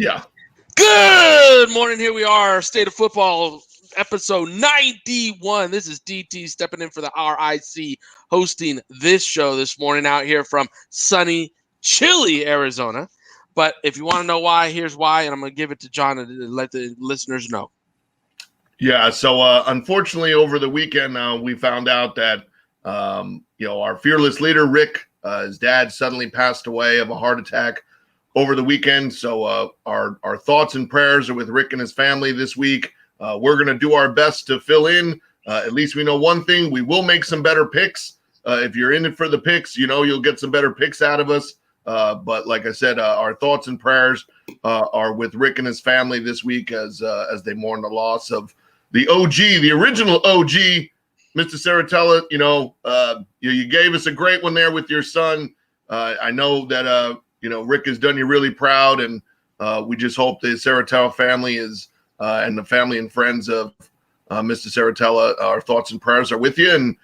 Yeah. Good morning. Here we are, State of Football, episode 91. This is DT stepping in for the RIC, hosting this show this morning out here from sunny, chilly Arizona. But if you want to know why, here's why, and I'm going to give it to John to let the listeners know. Yeah, so unfortunately over the weekend we found out that our fearless leader, Rick, his dad suddenly passed away of a heart attack over the weekend. So our thoughts and prayers are with Rick and his family this week. We're going to do our best to fill in. At least we know one thing. We will make some better picks. If you're in it for the picks, you'll get some better picks out of us. But like I said, our thoughts and prayers are with Rick and his family this week as they mourn the loss of the OG, the original OG, Mr. Saratella. You gave us a great one there with your son. I know that Rick has done you really proud, and we just hope the Saratella family is and the family and friends of Mr. Saratella, our thoughts and prayers are with you, and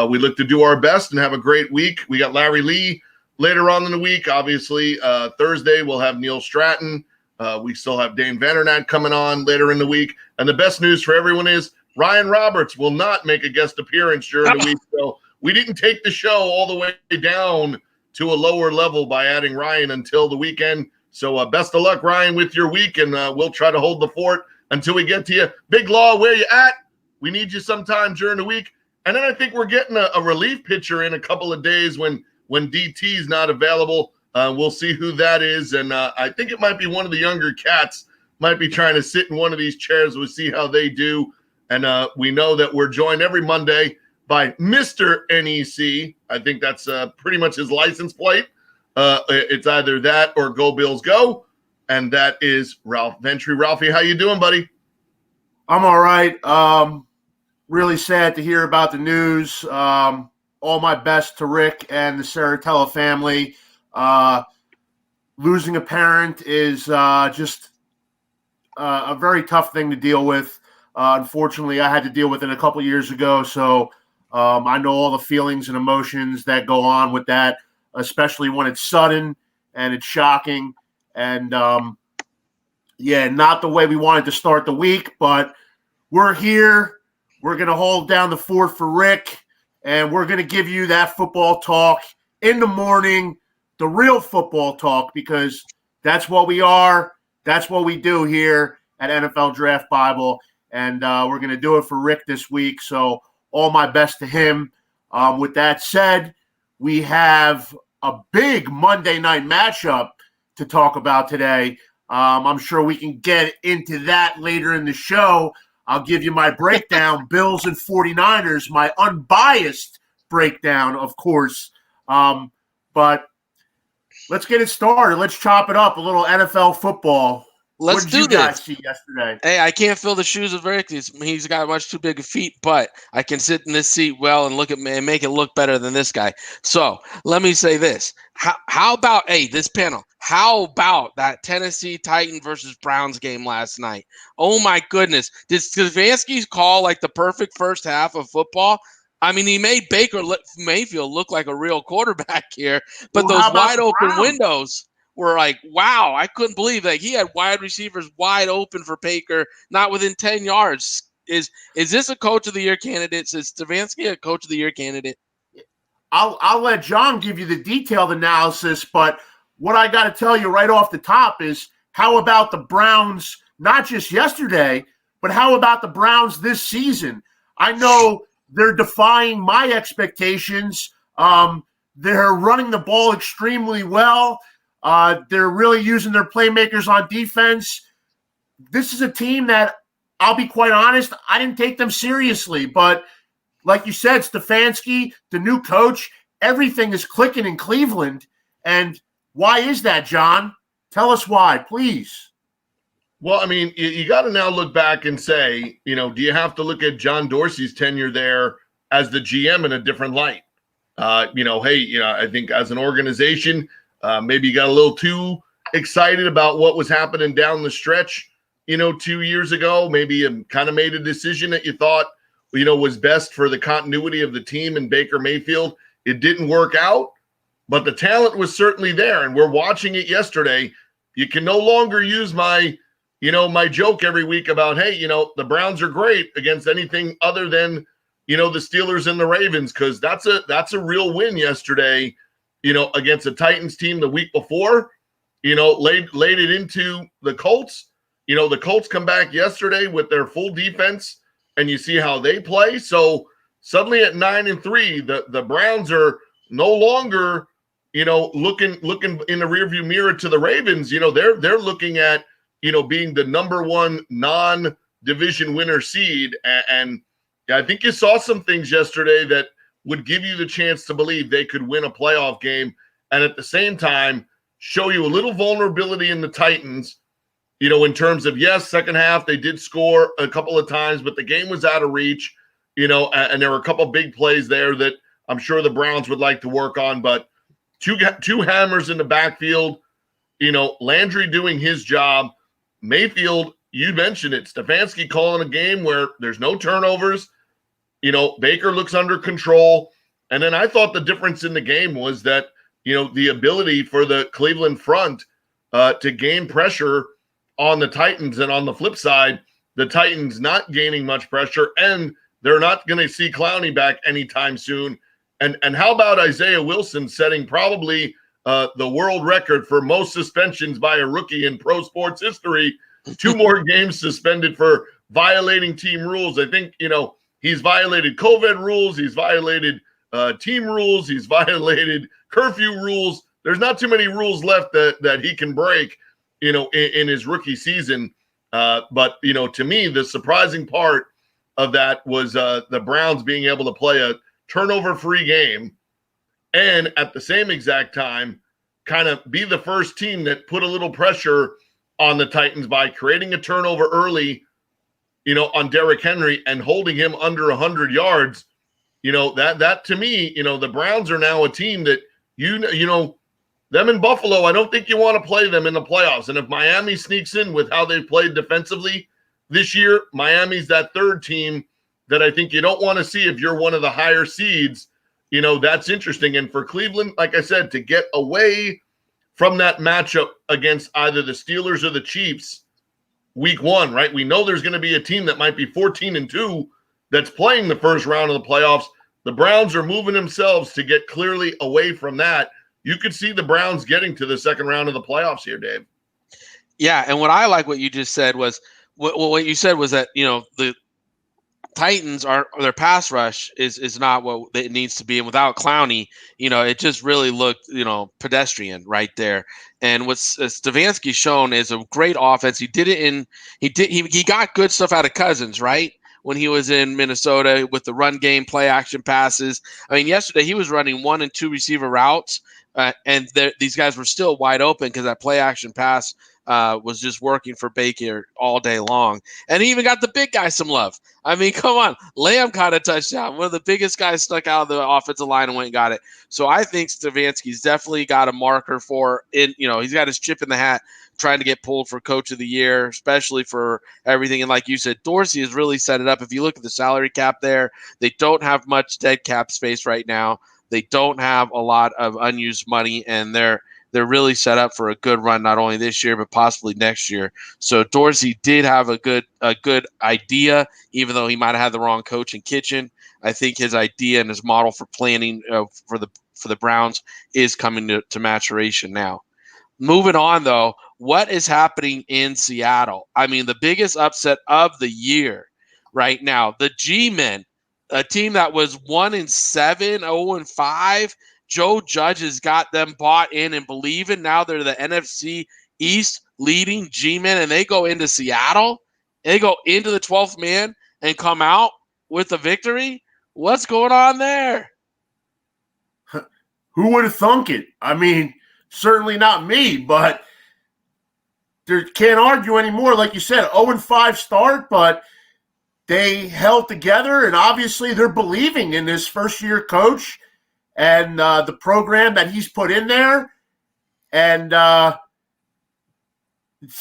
we look to do our best and have a great week. We got Larry Lee later on in the week. Obviously, Thursday we'll have Neil Stratton. We still have Dane Vandernaat coming on later in the week. And the best news for everyone is Ryan Roberts will not make a guest appearance during the week. So we didn't take the show all the way down to a lower level by adding Ryan until the weekend. So best of luck, Ryan, with your week, and we'll try to hold the fort until we get to you. Big Law, where you at? We need you sometime during the week. And then I think we're getting a relief pitcher in a couple of days when DT is not available. We'll see who that is. And I think it might be one of the younger cats might be trying to sit in one of these chairs. We'll see how they do. And we know that we're joined every Monday by Mr. NEC. I think that's pretty much his license plate. It's either that or Go Bills Go. And that is Ralph Ventre. Ralphie, how you doing, buddy? I'm all right. Really sad to hear about the news. All my best to Rick and the Saratella family. Losing a parent is just a very tough thing to deal with. Unfortunately, I had to deal with it a couple years ago, so I know all the feelings and emotions that go on with that, especially when it's sudden and it's shocking. And, not the way we wanted to start the week, but we're here. We're going to hold down the fort for Rick, and we're going to give you that football talk in the morning, the real football talk, because that's what we are. That's what we do here at NFL Draft Bible, and we're going to do it for Rick this week, so all my best to him. With that said, we have a big Monday night matchup to talk about today. I'm sure we can get into that later in the show. I'll give you my breakdown, Bills and 49ers, my unbiased breakdown, of course. But let's get it started. Let's chop it up, a little NFL football. Let's do this. What did you guys see yesterday? Hey, I can't fill the shoes of Rick. He's got much too big of feet, but I can sit in this seat well and look at me and make it look better than this guy. So let me say this. How about, this panel, how about that Tennessee Titan versus Browns game last night? Oh, my goodness. Did Stefanski call like the perfect first half of football? I mean, he made Baker Mayfield look like a real quarterback here, but those wide open windows were like, wow, I couldn't believe that he had wide receivers wide open for Baker, not within 10 yards. Is this a coach of the year candidate? Is Stefanski a coach of the year candidate? I'll let John give you the detailed analysis, but what I got to tell you right off the top is how about the Browns, not just yesterday, but how about the Browns this season? I know they're defying my expectations. They're running the ball extremely well. They're really using their playmakers on defense. This is a team that, I'll be quite honest, I didn't take them seriously. But like you said, Stefanski, the new coach, everything is clicking in Cleveland. And why is that, John? Tell us why, please. Well, I mean, you got to now look back and say, do you have to look at John Dorsey's tenure there as the GM in a different light? I think as an organization, maybe you got a little too excited about what was happening down the stretch, 2 years ago. Maybe you kind of made a decision that you thought, was best for the continuity of the team and Baker Mayfield. It didn't work out, but the talent was certainly there. And we're watching it yesterday. you can no longer use my joke every week about, hey, the Browns are great against anything other than, the Steelers and the Ravens, because that's a real win yesterday, against a Titans team the week before, laid it into the Colts. The Colts come back yesterday with their full defense, and you see how they play. So suddenly at 9-3, the Browns are no longer, looking in the rearview mirror to the Ravens. They're looking at, being the number one non-division winner seed. And I think you saw some things yesterday that would give you the chance to believe they could win a playoff game, and at the same time show you a little vulnerability in the Titans, in terms of, yes, second half they did score a couple of times, but the game was out of reach, and there were a couple of big plays there that I'm sure the Browns would like to work on. But two hammers in the backfield, Landry doing his job. Mayfield, you mentioned it, Stefanski calling a game where there's no turnovers. Baker looks under control. And then I thought the difference in the game was that, the ability for the Cleveland front to gain pressure on the Titans, and on the flip side, the Titans not gaining much pressure, and they're not going to see Clowney back anytime soon. And how about Isaiah Wilson setting probably the world record for most suspensions by a rookie in pro sports history? 2 more games suspended for violating team rules. I think, he's violated COVID rules. He's violated team rules. He's violated curfew rules. There's not too many rules left that he can break, in his rookie season. But, to me, the surprising part of that was the Browns being able to play a turnover-free game, and at the same exact time kind of be the first team that put a little pressure on the Titans by creating a turnover early, on Derrick Henry and holding him under 100 yards. That to me, the Browns are now a team that, them in Buffalo, I don't think you want to play them in the playoffs. And if Miami sneaks in with how they've played defensively this year, Miami's that third team that I think you don't want to see if you're one of the higher seeds. That's interesting. And for Cleveland, like I said, to get away from that matchup against either the Steelers or the Chiefs week 1, right? We know there's going to be a team that might be 14-2 that's playing the first round of the playoffs. The Browns are moving themselves to get clearly away from that. You could see the Browns getting to the second round of the playoffs here, Dave. Yeah, and what I like what you just said was what you said was that, the Titans their pass rush is not what it needs to be, and without Clowney, it just really looked, pedestrian right there. And what Stefanski's shown is a great offense. He got good stuff out of Cousins, right? When he was in Minnesota with the run game, play action passes. I mean, yesterday he was running 1 and 2 receiver routes, and these guys were still wide open because that play action pass was just working for Baker all day long. And he even got the big guy some love. I mean, come on. Lamb caught a touchdown. One of the biggest guys stuck out of the offensive line and went and got it. So I think Stefanski's definitely got a marker for it. He's got his chip in the hat trying to get pulled for coach of the year, especially for everything. And like you said, Dorsey has really set it up. If you look at the salary cap there, they don't have much dead cap space right now. They don't have a lot of unused money, and they're really set up for a good run, not only this year, but possibly next year. So Dorsey did have a good idea, even though he might have had the wrong coach in Kitchen. I think his idea and his model for planning for the Browns is coming to maturation now. Moving on, though, what is happening in Seattle? I mean, the biggest upset of the year right now, the G-Men, a team that was 1-7, 0-5. Joe Judge has got them bought in and believing. Now they're the NFC East leading G-Men, and they go into Seattle. They go into the 12th man and come out with a victory. What's going on there? Who would have thunk it? I mean, certainly not me, but can't argue anymore. Like you said, 0-5 start, but they held together, and obviously they're believing in this first-year coach and the program that he's put in there. And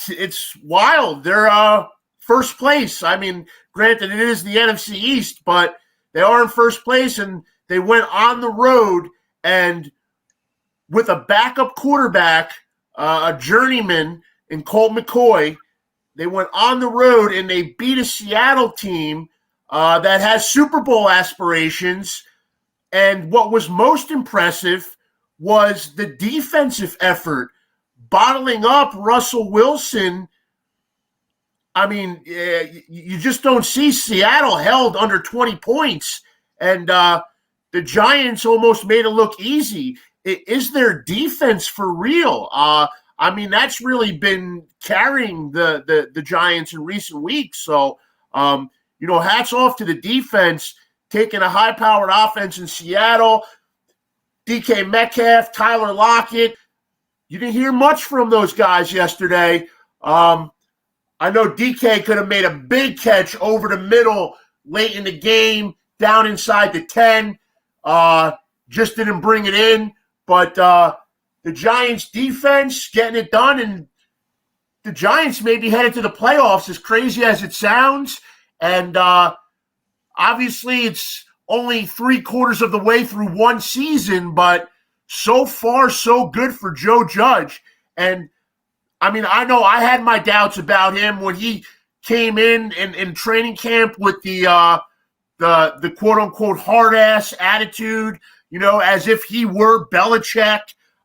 it's wild. They're first place. I mean, granted, it is the NFC East, but they are in first place, and they went on the road and with a backup quarterback a journeyman in Colt McCoy. They went on the road and they beat a Seattle team that has Super Bowl aspirations. And what was most impressive was the defensive effort, bottling up Russell Wilson. I mean, you just don't see Seattle held under 20 points. And the Giants almost made it look easy. Is their defense for real? I mean, that's really been carrying the Giants in recent weeks. So, hats off to the defense, taking a high-powered offense in Seattle. DK Metcalf, Tyler Lockett. You didn't hear much from those guys yesterday. I know DK could have made a big catch over the middle late in the game, down inside the 10. Just didn't bring it in. But the Giants' defense getting it done, and the Giants may be headed to the playoffs, as crazy as it sounds. And obviously it's only 3/4 of the way through one season, but so far so good for Joe Judge. And I mean, I know I had my doubts about him when he came in training camp with the quote unquote hard ass attitude, as if he were Belichick,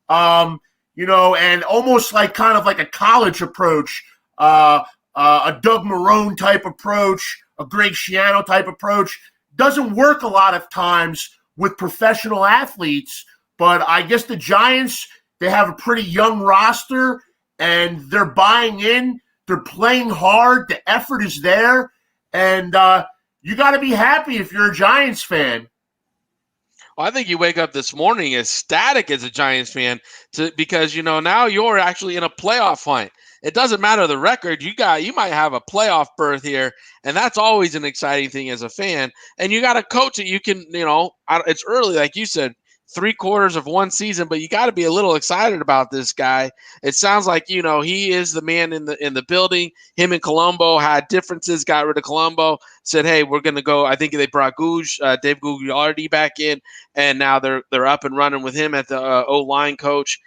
and almost like kind of like a college approach, a Doug Marrone type approach, a Greg Schiano type approach. Doesn't work a lot of times with professional athletes, but I guess the Giants, they have a pretty young roster and they're buying in. They're playing hard. The effort is there. And you got to be happy if you're a Giants fan. Well, I think you wake up this morning ecstatic as a Giants fan because, now you're actually in a playoff hunt. It doesn't matter the record. You might have a playoff berth here, and that's always an exciting thing as a fan. And you got a coach that you can, it's early, like you said, 3/4 of one season, but you got to be a little excited about this guy. It sounds like, he is the man in the building. Him and Colombo had differences, got rid of Colombo, said, hey, we're going to go. I think they brought Dave Gugliardi back in, and now they're up and running with him at the O-line coach.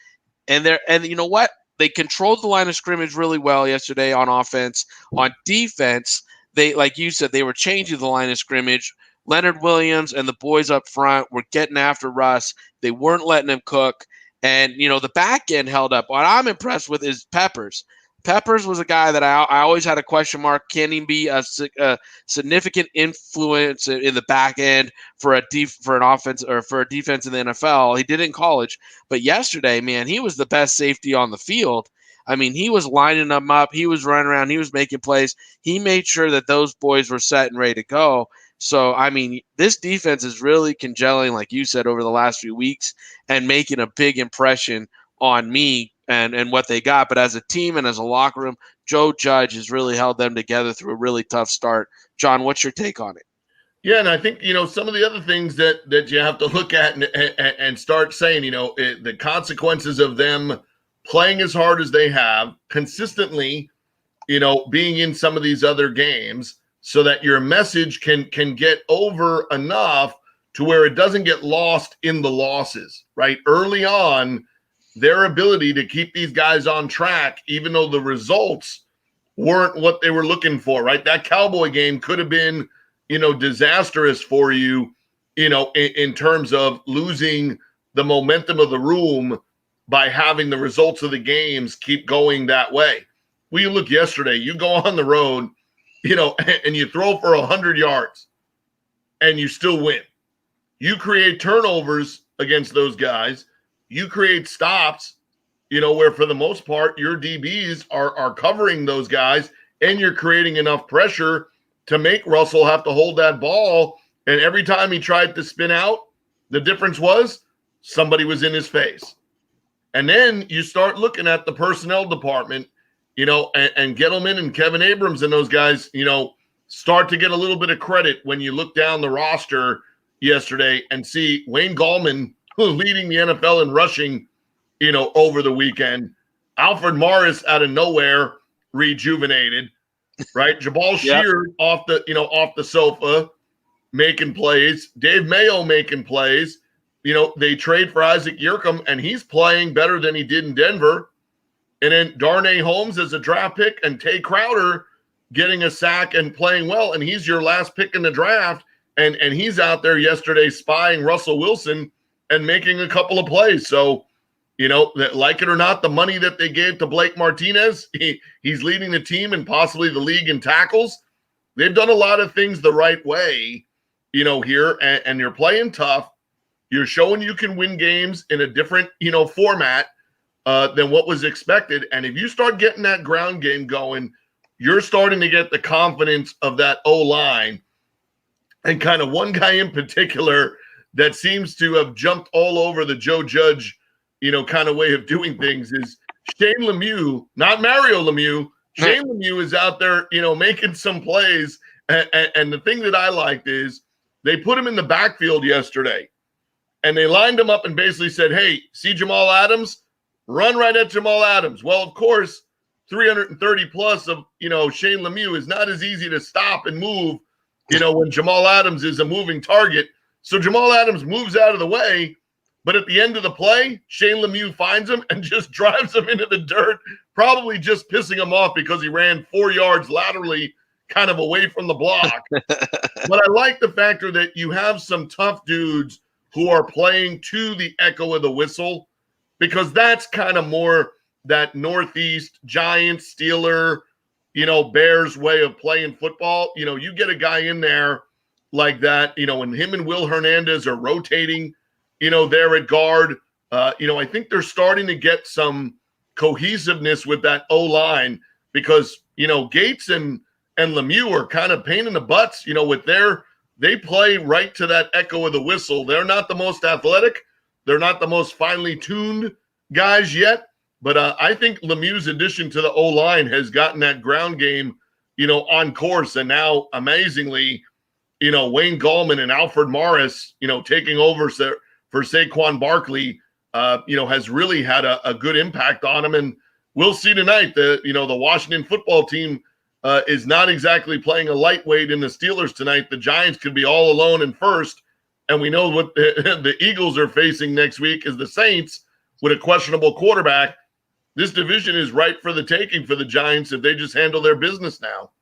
And you know what? They controlled the line of scrimmage really well yesterday on offense. On defense, they, like you said, they were changing the line of scrimmage. Leonard Williams and the boys up front were getting after Russ. They weren't letting him cook. And, the back end held up. What I'm impressed with is Peppers. Peppers was a guy that I always had a question mark. Can he be a significant influence in the back end for an offense or for a defense in the NFL? He did it in college, but yesterday, man, he was the best safety on the field. I mean, he was lining them up. He was running around. He was making plays. He made sure that those boys were set and ready to go. So, I mean, this defense is really congealing, like you said, over the last few weeks and making a big impression on me and what they got. But as a team and as a locker room, Joe Judge has really held them together through a really tough start. John, what's your take on it? Yeah, and I think, some of the other things that you have to look at and start saying, the consequences of them playing as hard as they have consistently, being in some of these other games so that your message can get over enough to where it doesn't get lost in the losses, right? Early on, their ability to keep these guys on track, even though the results weren't what they were looking for, right? That Cowboy game could have been, disastrous for you, in terms of losing the momentum of the room by having the results of the games keep going that way. Well, you look yesterday, you go on the road, and you throw for 100 yards and you still win. You create turnovers against those guys. You create stops, where for the most part, your DBs are covering those guys and you're creating enough pressure to make Russell have to hold that ball. And every time he tried to spin out, the difference was somebody was in his face. And then you start looking at the personnel department, and Gettleman and Kevin Abrams and those guys, start to get a little bit of credit when you look down the roster yesterday and see Wayne Gallman leading the NFL in rushing, over the weekend. Alfred Morris out of nowhere, rejuvenated, right? Jabal Sheard off the sofa, making plays. Dave Mayo making plays. They trade for Isaac Yerkum, and he's playing better than he did in Denver. And then Darnay Holmes as a draft pick and Tay Crowder getting a sack and playing well. And he's your last pick in the draft. And he's out there yesterday spying Russell Wilson and making a couple of plays. So, like it or not, the money that they gave to Blake Martinez, he's leading the team and possibly the league in tackles. They've done a lot of things the right way, here, and you're playing tough. You're showing you can win games in a different, format than what was expected. And if you start getting that ground game going, you're starting to get the confidence of that O-line. And kind of one guy in particular that seems to have jumped all over the Joe Judge, kind of way of doing things is Shane Lemieux, not Mario Lemieux. Shane Lemieux is out there, making some plays. And the thing that I liked is they put him in the backfield yesterday. And they lined him up and basically said, hey, see Jamal Adams? Run right at Jamal Adams. Well, of course, 330 plus of, Shane Lemieux is not as easy to stop and move, when Jamal Adams is a moving target. So Jamal Adams moves out of the way, but at the end of the play, Shane Lemieux finds him and just drives him into the dirt, probably just pissing him off because he ran 4 yards laterally kind of away from the block. But I like the factor that you have some tough dudes who are playing to the echo of the whistle, because that's kind of more that Northeast Giants, Steeler, Bears way of playing football. You get a guy in there like that, and him and Will Hernandez are rotating, there at guard. I think they're starting to get some cohesiveness with that O-line because, Gates and Lemieux are kind of pain in the butts, they play right to that echo of the whistle. They're not the most athletic. They're not the most finely tuned guys yet. But I think Lemieux's addition to the O-line has gotten that ground game, on course. And now, amazingly, Wayne Gallman and Alfred Morris, taking over for Saquon Barkley, has really had a good impact on him. And we'll see tonight. The Washington football team is not exactly playing a lightweight in the Steelers tonight. The Giants could be all alone in first. And we know what the Eagles are facing next week is the Saints with a questionable quarterback. This division is ripe for the taking for the Giants if they just handle their business now.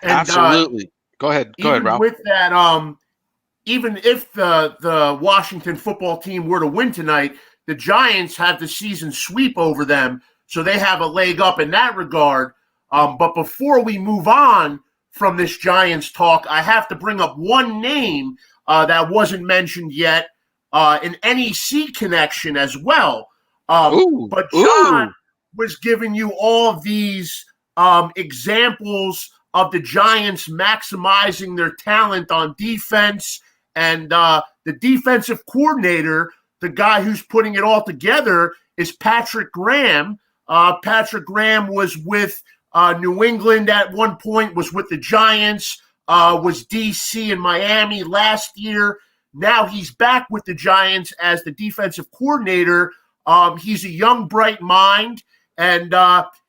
And, absolutely. Go ahead, Ralph. With that, even if the Washington football team were to win tonight, the Giants have the season sweep over them, so they have a leg up in that regard. But before we move on from this Giants talk, I have to bring up one name that wasn't mentioned yet, an NEC connection as well. But John was giving you all of these examples of the Giants maximizing their talent on defense. And the defensive coordinator, the guy who's putting it all together, is Patrick Graham. Patrick Graham was with New England at one point, was with the Giants, was DC and Miami last year. Now he's back with the Giants as the defensive coordinator. He's a young, bright mind, and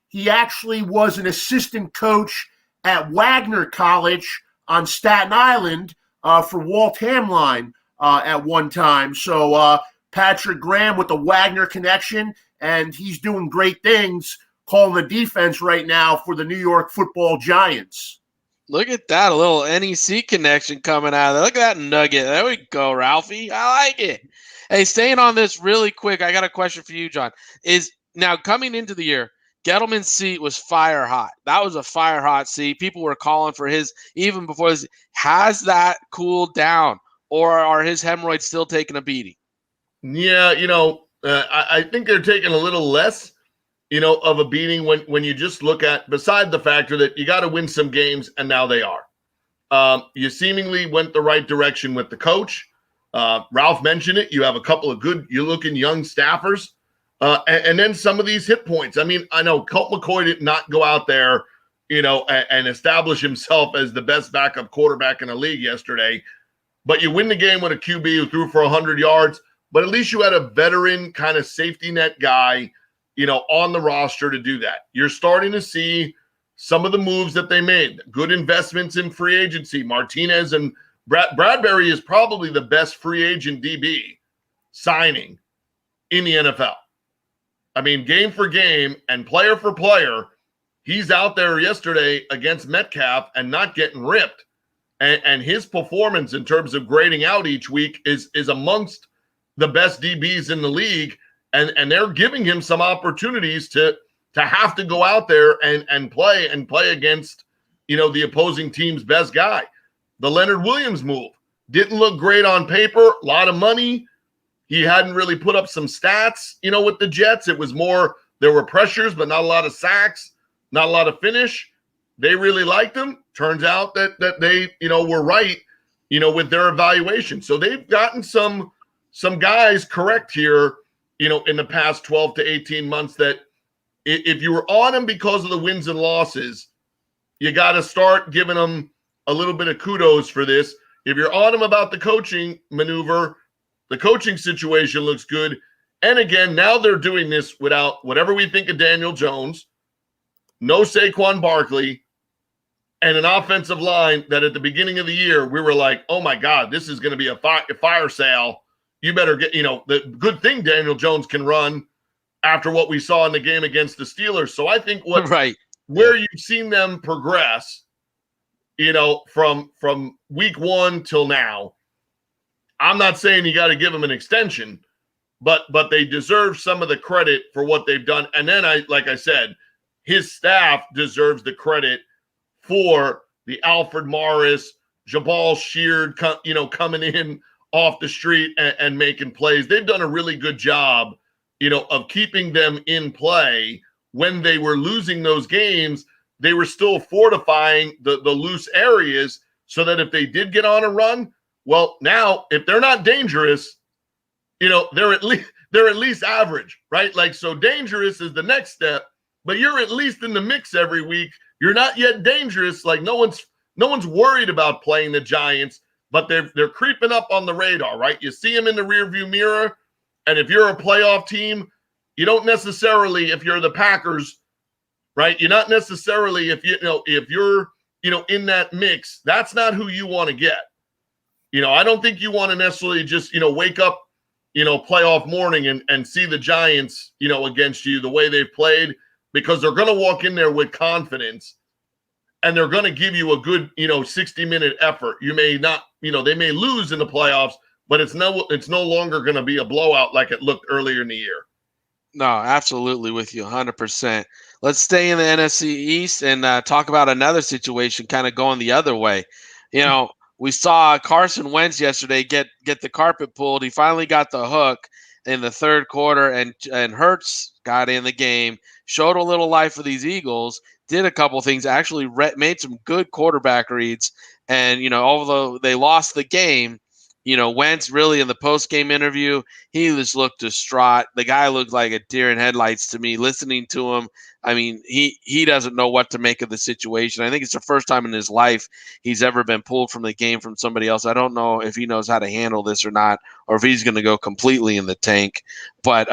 he actually was an assistant coach at Wagner College on Staten Island for Walt Hamline at one time. So Patrick Graham with the Wagner connection, and he's doing great things calling the defense right now for the New York Football Giants. Look at that, a little NEC connection coming out of there. Look at that nugget. There we go, Ralphie. I like it. Hey, staying on this really quick, I got a question for you, John. Is now coming into the year, Gettleman's seat was fire hot. That was a fire hot seat. People were calling for his even before his. Has that cooled down, or are his hemorrhoids still taking a beating? Yeah, I think they're taking a little less, of a beating when you just look at, beside the factor that you got to win some games, and now they are. You seemingly went the right direction with the coach. Ralph mentioned it. You have a couple of good-looking young staffers. And then some of these hit points. I mean, I know Colt McCoy did not go out there, and establish himself as the best backup quarterback in the league yesterday. But you win the game with a QB who threw for 100 yards. But at least you had a veteran kind of safety net guy, on the roster to do that. You're starting to see some of the moves that they made. Good investments in free agency. Martinez and Bradbury is probably the best free agent DB signing in the NFL. I mean, game for game and player for player, he's out there yesterday against Metcalf and not getting ripped. And his performance in terms of grading out each week is amongst the best DBs in the league. And they're giving him some opportunities to have to go out there and play against, the opposing team's best guy. The Leonard Williams move didn't look great on paper, a lot of money. He hadn't really put up some stats, with the Jets. It was more, there were pressures, but not a lot of sacks, not a lot of finish. They really liked him. Turns out that they, were right, with their evaluation. So they've gotten some guys correct here, in the past 12 to 18 months that if you were on them because of the wins and losses, you got to start giving them a little bit of kudos for this. If you're on them about the coaching maneuver, the coaching situation looks good. And again, now they're doing this without whatever we think of Daniel Jones, no Saquon Barkley, and an offensive line that at the beginning of the year, we were like, oh my God, this is going to be a fire sale. You better get, the good thing Daniel Jones can run after what we saw in the game against the Steelers. So I think where you've seen them progress, from week one till now, I'm not saying you got to give them an extension, but they deserve some of the credit for what they've done. And then like I said, his staff deserves the credit for the Alfred Morris, Jabal Sheard, coming in off the street and making plays. They've done a really good job, of keeping them in play. When they were losing those games, they were still fortifying the loose areas so that if they did get on a run, well, now if they're not dangerous, they're at least average, right? Like, so dangerous is the next step, but you're at least in the mix every week. You're not yet dangerous. Like no one's worried about playing the Giants, but they're creeping up on the radar, right? You see them in the rearview mirror, and if you're a playoff team, you don't necessarily, if you're the Packers, right? You're not necessarily, if you're in that mix, that's not who you want to get. I don't think you want to necessarily just wake up playoff morning and see the Giants against you the way they've played, because they're going to walk in there with confidence and they're going to give you a good 60-minute effort. You may not, they may lose in the playoffs, but it's no longer going to be a blowout like it looked earlier in the year. No, absolutely with you 100%. Let's stay in the NFC East and talk about another situation kind of going the other way. We saw Carson Wentz yesterday get the carpet pulled. He finally got the hook in the third quarter, and Hurts got in the game, showed a little life for these Eagles, did a couple things, actually made some good quarterback reads. And, although they lost the game, Wentz really in the post-game interview, he just looked distraught. The guy looked like a deer in headlights to me listening to him. I mean, he doesn't know what to make of the situation. I think it's the first time in his life he's ever been pulled from the game from somebody else. I don't know if he knows how to handle this or not, or if he's going to go completely in the tank. But,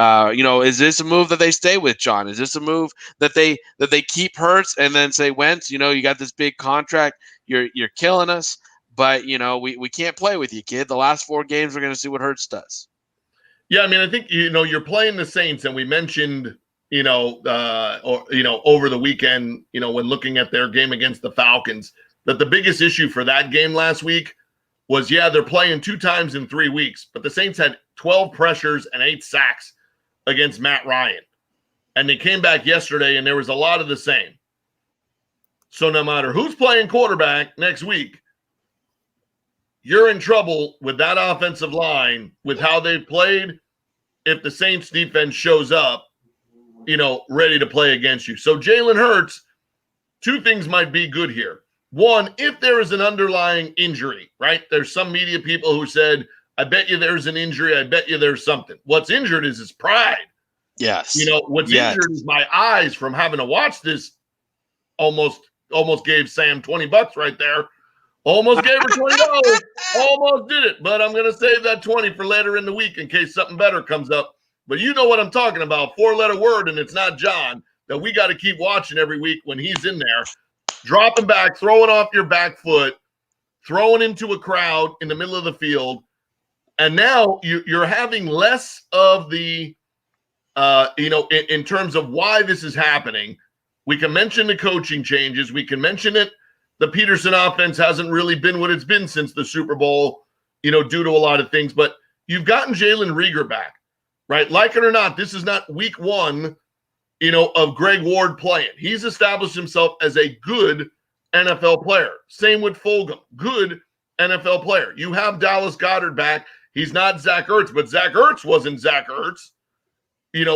is this a move that they stay with, John? Is this a move that they keep Hurts and then say, Wentz, you got this big contract, you're killing us, but, we can't play with you, kid. The last 4 games, we're going to see what Hurts does. Yeah, I mean, I think, you're playing the Saints, and we mentioned – over the weekend, when looking at their game against the Falcons, that the biggest issue for that game last week was, they're playing 2 times in 3 weeks, but the Saints had 12 pressures and 8 sacks against Matt Ryan. And they came back yesterday, and there was a lot of the same. So no matter who's playing quarterback next week, you're in trouble with that offensive line with how they've played if the Saints defense shows up ready to play against you. So Jalen Hurts, 2 things might be good here. One, if there is an underlying injury, right? There's some media people who said, I bet you there's an injury. I bet you there's something. What's injured is his pride. Yes. What's injured is my eyes from having to watch this. Almost gave Sam $20 right there. Almost gave her $20. Almost did it. But I'm going to save that 20 for later in the week in case something better comes up. But you know what I'm talking about, 4-letter word, and it's not John, that we got to keep watching every week when he's in there, dropping back, throwing off your back foot, throwing into a crowd in the middle of the field. And now you're having less of the in terms of why this is happening. We can mention the coaching changes. We can mention it. The Peterson offense hasn't really been what it's been since the Super Bowl, due to a lot of things. But you've gotten Jalen Reagor back, right? Like it or not, this is not week one, of Greg Ward playing. He's established himself as a good NFL player. Same with Fulgham. Good NFL player. You have Dallas Goedert back. He's not Zach Ertz, but Zach Ertz wasn't Zach Ertz,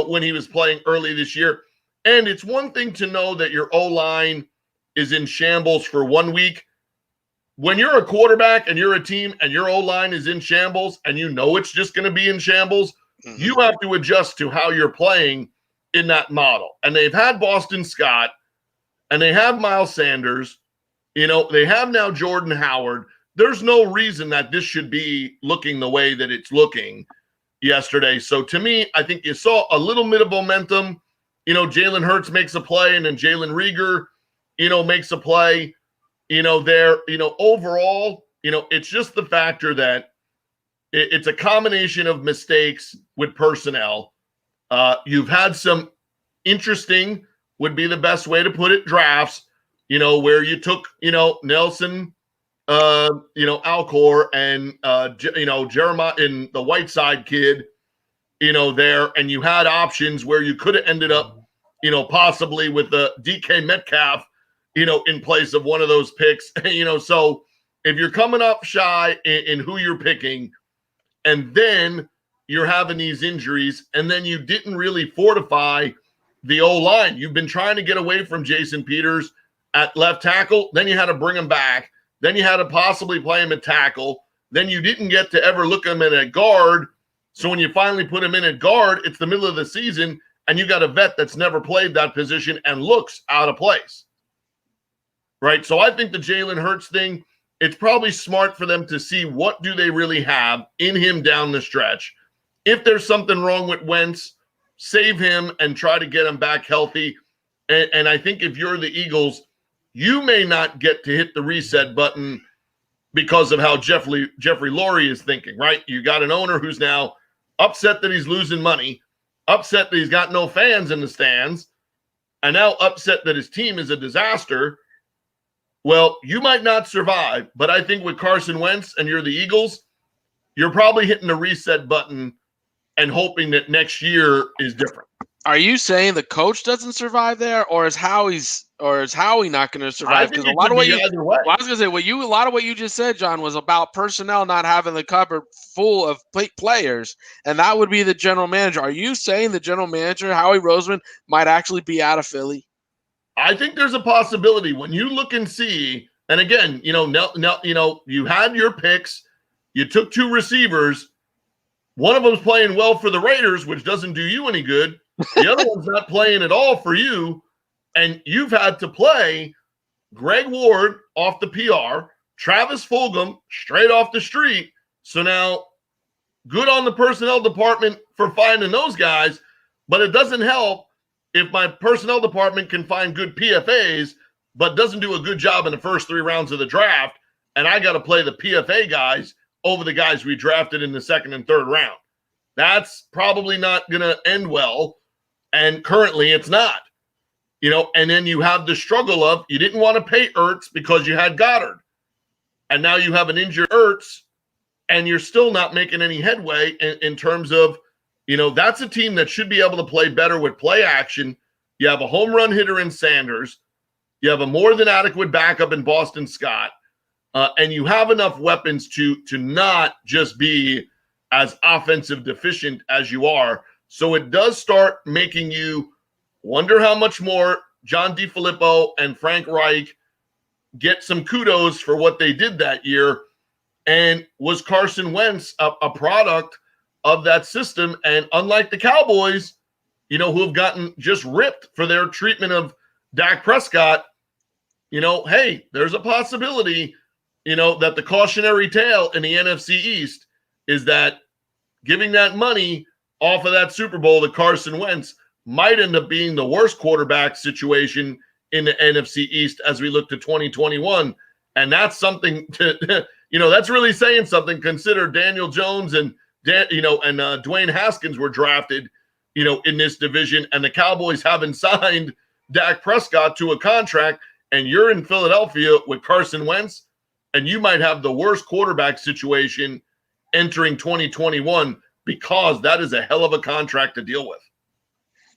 when he was playing early this year. And it's one thing to know that your O-line is in shambles for 1 week. When you're a quarterback and you're a team and your O-line is in shambles and it's just going to be in shambles, you have to adjust to how you're playing in that model. And they've had Boston Scott and they have Miles Sanders. They have now Jordan Howard. There's no reason that this should be looking the way that it's looking yesterday. So to me, I think you saw a little bit of momentum. Jalen Hurts makes a play, and then Jalen Reagor, makes a play, there. Overall, it's just the factor that it's a combination of mistakes with personnel. You've had some interesting, would be the best way to put it, drafts, where you took, Nelson, Alcor and, Jeremiah and the Whiteside kid, there, and you had options where you could have ended up, possibly with the DK Metcalf, in place of one of those picks, so if you're coming up shy in who you're picking, and then you're having these injuries, and then you didn't really fortify the O-line. You've been trying to get away from Jason Peters at left tackle, then you had to bring him back, then you had to possibly play him at tackle, then you didn't get to ever look him in at guard. So when you finally put him in at guard, it's the middle of the season, and you got a vet that's never played that position and looks out of place, right? So I think the Jalen Hurts thing, it's probably smart for them to see what do they really have in him down the stretch. If there's something wrong with Wentz, save him and try to get him back healthy. And I think if you're the Eagles, you may not get to hit the reset button because of how Jeffrey Lurie is thinking, right? You got an owner who's now upset that he's losing money, upset that he's got no fans in the stands, and now upset that his team is a disaster. Well, you might not survive, but I think with Carson Wentz and you're the Eagles, you're probably hitting the reset button and hoping that next year is different. Are you saying the coach doesn't survive there, or is Howie not going to survive? Because a lot of what you, well, I was going to say, a lot of what you just said, John, was about personnel not having the cupboard full of players, and that would be the general manager. Are you saying the general manager, Howie Roseman, might actually be out of Philly? I think there's a possibility when you look and see, and again, you had your picks, you took two receivers, one of them's playing well for the Raiders, which doesn't do you any good. The other one's not playing at all for you, and you've had to play Greg Ward off the PR, Travis Fulgham straight off the street. So now, good on the personnel department for finding those guys, but it doesn't help if my personnel department can find good PFAs, but doesn't do a good job in the first 3 rounds of the draft, and I got to play the PFA guys over the guys we drafted in the second and third round. That's probably not going to end well, and currently it's not. And then you have the struggle of you didn't want to pay Ertz because you had Goddard, and now you have an injured Ertz, and you're still not making any headway in terms of, that's a team that should be able to play better with play action. You have a home run hitter in Sanders. You have a more than adequate backup in Boston Scott. And you have enough weapons to not just be as offensive deficient as you are. So it does start making you wonder how much more John DeFilippo and Frank Reich get some kudos for what they did that year. And was Carson Wentz a product of that system? And unlike the Cowboys, who have gotten just ripped for their treatment of Dak Prescott, hey, there's a possibility, that the cautionary tale in the NFC East is that giving that money off of that Super Bowl to Carson Wentz might end up being the worst quarterback situation in the NFC East as we look to 2021. And that's something to, that's really saying something. Consider Daniel Jones and Dwayne Haskins were drafted, in this division, and the Cowboys haven't signed Dak Prescott to a contract, and you're in Philadelphia with Carson Wentz, and you might have the worst quarterback situation entering 2021 because that is a hell of a contract to deal with.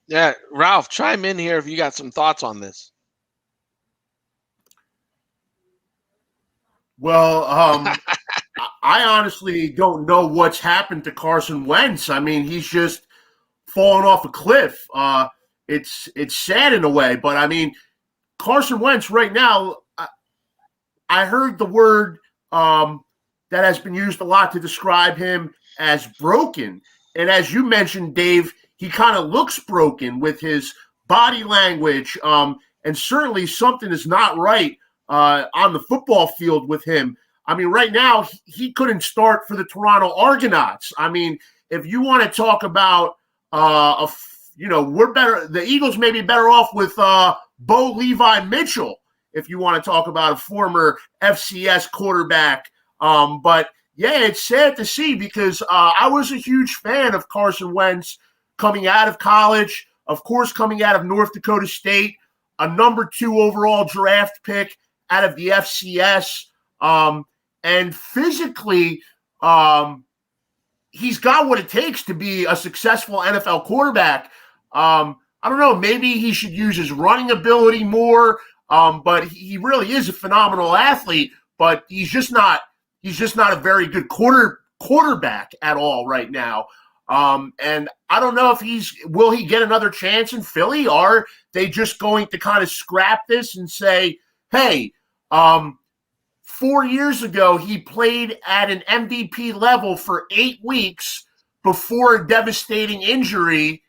Yeah, Ralph, chime in here if you got some thoughts on this. Well, I honestly don't know what's happened to Carson Wentz. I mean, he's just fallen off a cliff. It's sad in a way, but I mean, Carson Wentz right now, I heard the word that has been used a lot to describe him as broken. And as you mentioned, Dave, he kind of looks broken with his body language. And certainly something is not right on the football field with him. I mean, right now, he couldn't start for the Toronto Argonauts. I mean, if you want to talk about, we're better. The Eagles may be better off with Bo Levi Mitchell, if you want to talk about a former FCS quarterback. But, yeah, it's sad to see because I was a huge fan of Carson Wentz coming out of college, of course, coming out of North Dakota State, a number 2 overall draft pick out of the FCS. And physically, he's got what it takes to be a successful NFL quarterback. I don't know, maybe he should use his running ability more, but he really is a phenomenal athlete, but he's just not a very good quarterback at all right now. And I don't know if will he get another chance in Philly? Are they just going to kind of scrap this and say, hey, 4 years ago, he played at an MVP level for 8 weeks before a devastating injury.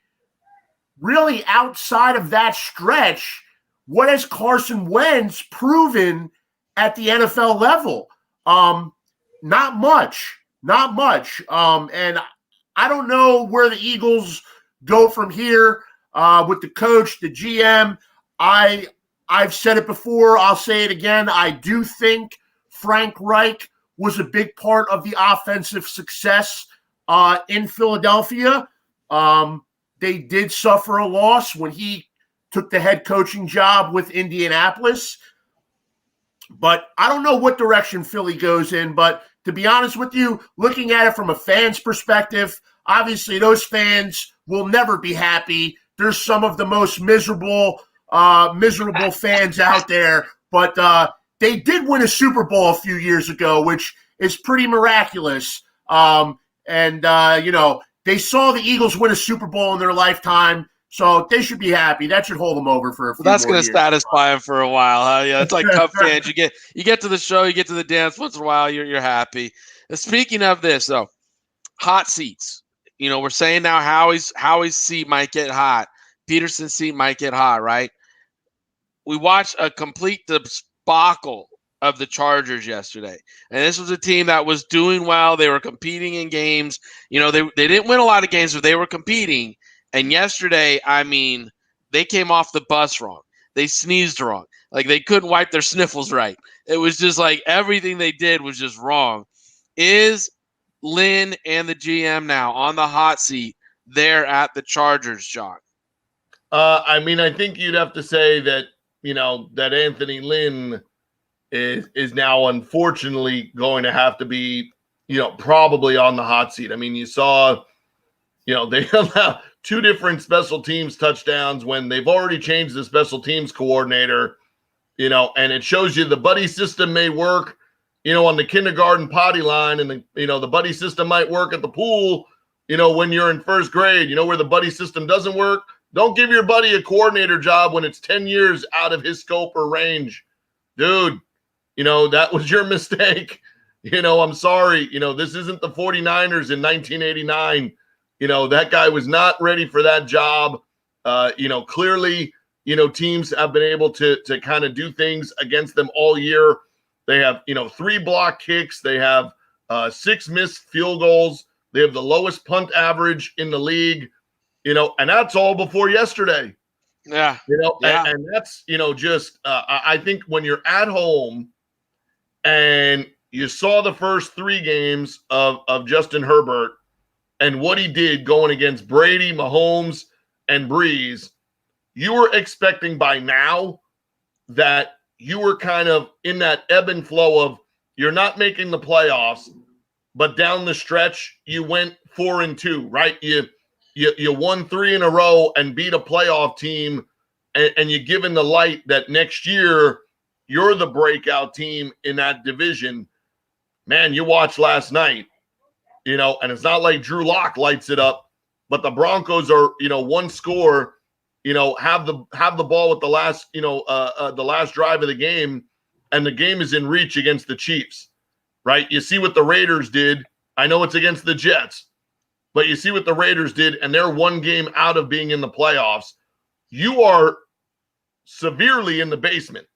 Really, outside of that stretch, what has Carson Wentz proven at the NFL level? Not much. And I don't know where the Eagles go from here with the coach, the GM. I've said it before. I'll say it again. I do think Frank Reich was a big part of the offensive success in Philadelphia. They did suffer a loss when he took the head coaching job with Indianapolis. But I don't know what direction Philly goes in. But to be honest with you, looking at it from a fan's perspective, obviously those fans will never be happy. There's some of the most miserable fans out there. But they did win a Super Bowl a few years ago, which is pretty miraculous. They saw the Eagles win a Super Bowl in their lifetime, so they should be happy. That should hold them over for a few That's going to satisfy them for a while, huh? Yeah, it's like Cub fans. You get to the show, you get to the dance once in a while, you're happy. And speaking of this, though, hot seats. We're saying now Howie's seat might get hot. Peterson's seat might get hot, right? We watched a complete debacle of the Chargers yesterday. And this was a team that was doing well. They were competing in games. They didn't win a lot of games, but they were competing. And yesterday, I mean, they came off the bus wrong. They sneezed wrong. Like they couldn't wipe their sniffles right. It was just like everything they did was just wrong. Is Lynn and the GM now on the hot seat there at the Chargers, John? I think you'd have to say that, that Anthony Lynn is now unfortunately going to have to be, probably on the hot seat. I mean, you saw, they allow 2 different special teams touchdowns when they've already changed the special teams coordinator, and it shows you the buddy system may work, on the kindergarten potty line, and the buddy system might work at the pool, when you're in first grade, where the buddy system doesn't work. Don't give your buddy a coordinator job when it's 10 years out of his scope or range. Dude, that was your mistake. I'm sorry. This isn't the 49ers in 1989. That guy was not ready for that job. Clearly, teams have been able to kind of do things against them all year. They have, 3 block kicks. They have 6 missed field goals. They have the lowest punt average in the league, and that's all before yesterday. Yeah. And that's, just I think when you're at home and you saw the first 3 games of Justin Herbert, and what he did going against Brady, Mahomes, and Breeze, you were expecting by now that you were kind of in that ebb and flow of you're not making the playoffs, but down the stretch you went 4-2, right? You won 3 in a row and beat a playoff team, and you're given the light that next year you're the breakout team in that division. Man, you watched last night, and it's not like Drew Lock lights it up, but the Broncos are, one score, have the ball with the last, the last drive of the game, and the game is in reach against the Chiefs, right? You see what the Raiders did. I know it's against the Jets, but you see what the Raiders did, and they're one game out of being in the playoffs. You are severely in the basement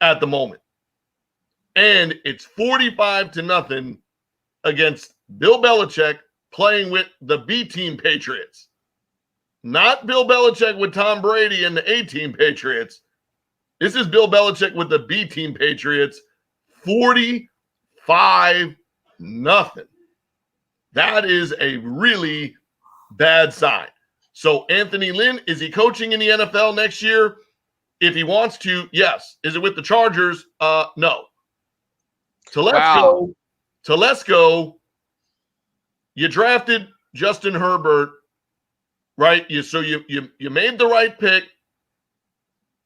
at the moment. And it's 45-0 against Bill Belichick playing with the B-team Patriots. Not Bill Belichick with Tom Brady and the A-team Patriots. This is Bill Belichick with the B-team Patriots. 45-0. That is a really bad sign. So Anthony Lynn, is he coaching in the NFL next year? If he wants to, yes. Is it with the Chargers? No. Telesco, you drafted Justin Herbert, right? So you made the right pick.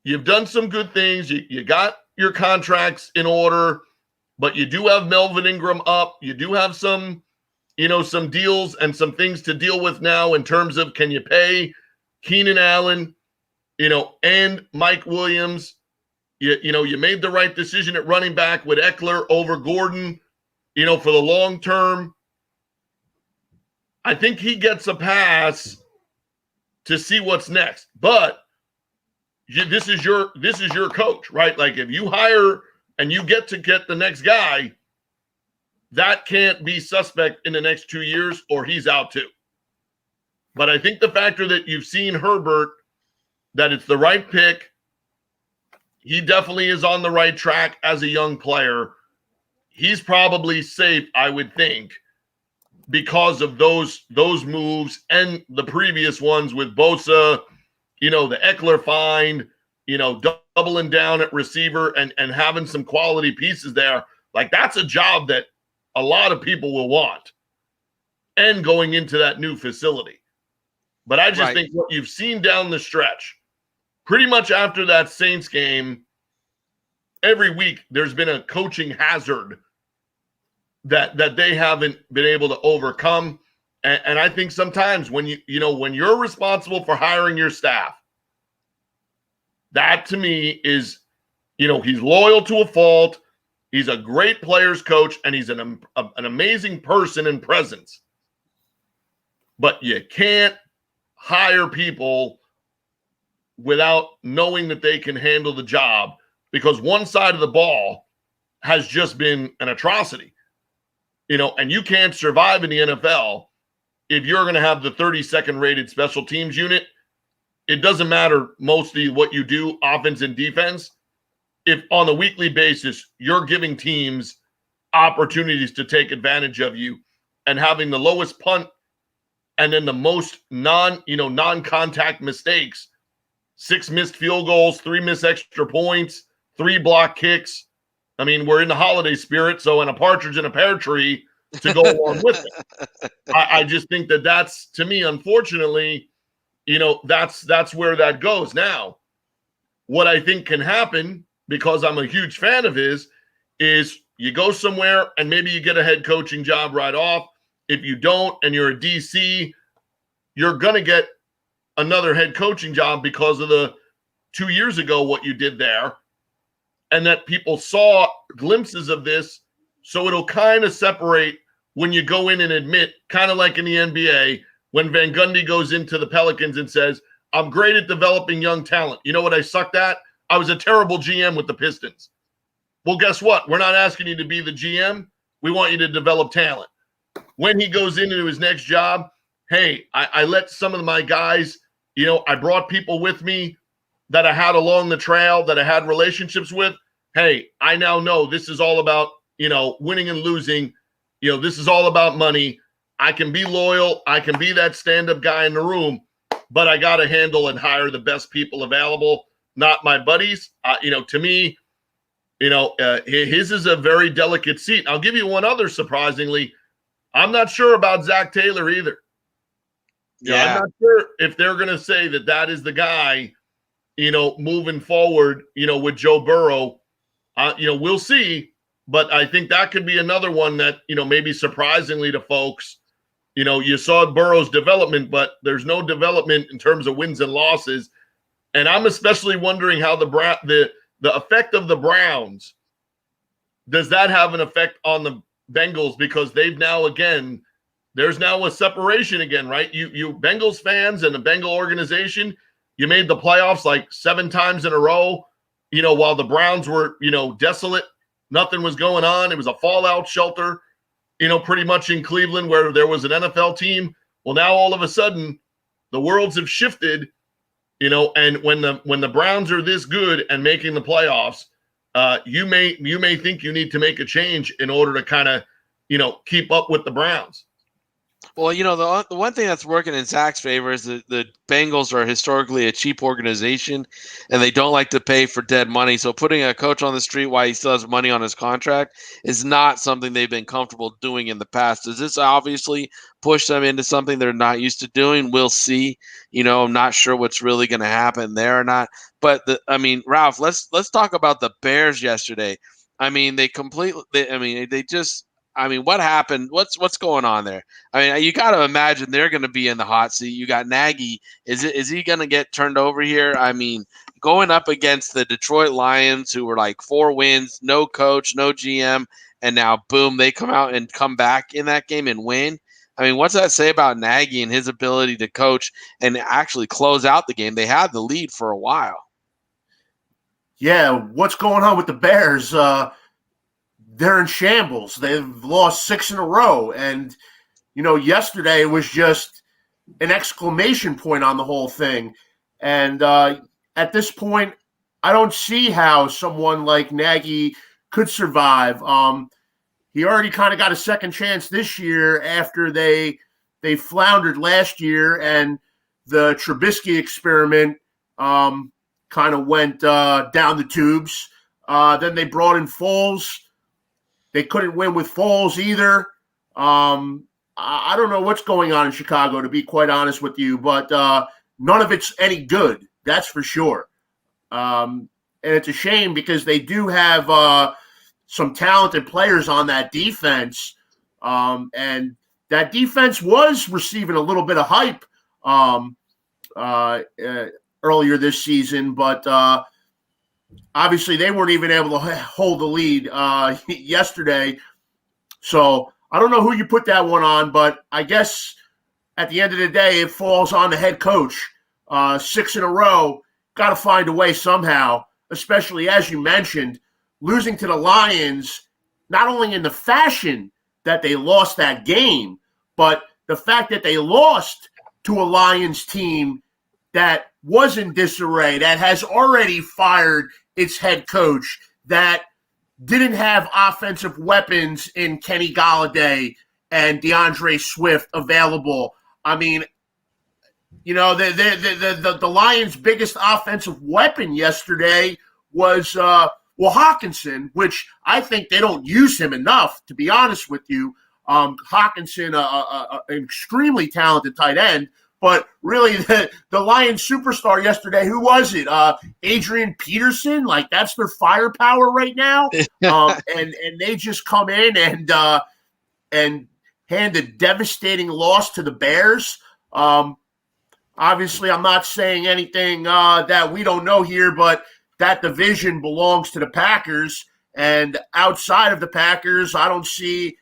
You've done some good things. You got your contracts in order, but you do have Melvin Ingram up. You do have some deals and some things to deal with now in terms of, can you pay Keenan Allen, and Mike Williams. You made the right decision at running back with Eckler over Gordon, for the long term. I think he gets a pass to see what's next. But this is your coach, right? Like, if you hire and you get the next guy, that can't be suspect in the next 2 years, or he's out too. But I think the factor that you've seen Herbert, that it's the right pick, he definitely is on the right track as a young player. He's probably safe, I would think, because of those moves and the previous ones with Bosa, the Eckler find, doubling down at receiver and having some quality pieces there. Like, that's a job that a lot of people will want, and going into that new facility. But I just think what you've seen down the stretch, pretty much after that Saints game, every week there's been a coaching hazard that they haven't been able to overcome. And I think sometimes when when you're responsible for hiring your staff, that to me is, he's loyal to a fault. He's a great players coach, and he's an amazing person and presence. But you can't hire people without knowing that they can handle the job, because one side of the ball has just been an atrocity, and you can't survive in the NFL if you're going to have the 32nd rated special teams unit. It doesn't matter mostly what you do, offense and defense. If on a weekly basis, you're giving teams opportunities to take advantage of you, and having the lowest punt and then the most non-contact mistakes, 6 missed field goals, 3 missed extra points, 3 block kicks. I mean, we're in the holiday spirit, so and a partridge in a pear tree to go along with it. I just think that's, to me, unfortunately, that's where that goes. Now, what I think can happen, because I'm a huge fan of his, is you go somewhere and maybe you get a head coaching job right off. If you don't and you're a DC, you're going to get another head coaching job because of the 2 years ago what you did there, and that people saw glimpses of this. So it'll kind of separate when you go in and admit, kind of like in the NBA, when Van Gundy goes into the Pelicans and says, I'm great at developing young talent. You know what I sucked at? I was a terrible GM with the Pistons. Well, guess what? We're not asking you to be the GM. We want you to develop talent. When he goes into his next job, hey, I let some of my guys, I brought people with me that I had along the trail, that I had relationships with. Hey, I now know this is all about, winning and losing. This is all about money. I can be loyal. I can be that stand-up guy in the room, but I got to handle and hire the best people available, not my buddies. To me, his is a very delicate seat. I'll give you one other, surprisingly. I'm not sure about Zach Taylor either. I'm not sure if they're going to say that is the guy, moving forward, with Joe Burrow. We'll see. But I think that could be another one that, maybe surprisingly to folks, you saw Burrow's development, but there's no development in terms of wins and losses. And I'm especially wondering how the effect of the Browns, does that have an effect on the Bengals? Because they've now, again, there's now a separation again, right? You Bengals fans and the Bengal organization, you made the playoffs like 7 times in a row, while the Browns were, desolate. Nothing was going on. It was a fallout shelter, pretty much in Cleveland where there was an NFL team. Well, now all of a sudden the worlds have shifted, and when the Browns are this good and making the playoffs, you may think you need to make a change in order to kind of, keep up with the Browns. Well, the one thing that's working in Zach's favor is that the Bengals are historically a cheap organization, and they don't like to pay for dead money. So putting a coach on the street while he still has money on his contract is not something they've been comfortable doing in the past. Does this obviously push them into something they're not used to doing? We'll see. I'm not sure what's really going to happen there or not. But Ralph, let's talk about the Bears yesterday. What happened? What's going on there? You got to imagine they're going to be in the hot seat. You got Nagy. Is he going to get turned over here? Going up against the Detroit Lions, who were like 4 wins, no coach, no GM, and now boom, they come out and come back in that game and win. What's that say about Nagy and his ability to coach and actually close out the game? They had the lead for a while. Yeah, what's going on with the Bears? They're in shambles. They've lost 6 in a row. And, yesterday it was just an exclamation point on the whole thing. And at this point, I don't see how someone like Nagy could survive. He already kind of got a second chance this year after they floundered last year, and the Trubisky experiment kind of went down the tubes. Then they brought in Foles. They couldn't win with Foles either. I don't know what's going on in Chicago, to be quite honest with you, but none of it's any good. That's for sure. And it's a shame because they do have some talented players on that defense. And that defense was receiving a little bit of hype earlier this season, but obviously, they weren't even able to hold the lead yesterday. So I don't know who you put that one on, but I guess at the end of the day, it falls on the head coach. 6 in a row, got to find a way somehow, especially as you mentioned, losing to the Lions, not only in the fashion that they lost that game, but the fact that they lost to a Lions team that was in disarray, that has already fired its head coach, that didn't have offensive weapons in Kenny Golladay and DeAndre Swift available. The Lions' biggest offensive weapon yesterday was Hawkinson, which I think they don't use him enough, to be honest with you. Hawkinson, an extremely talented tight end. But really, the Lions superstar yesterday, who was it? Adrian Peterson? Like, that's their firepower right now. And they just come in and hand a devastating loss to the Bears. Obviously, I'm not saying anything that we don't know here, but that division belongs to the Packers. And outside of the Packers, I don't see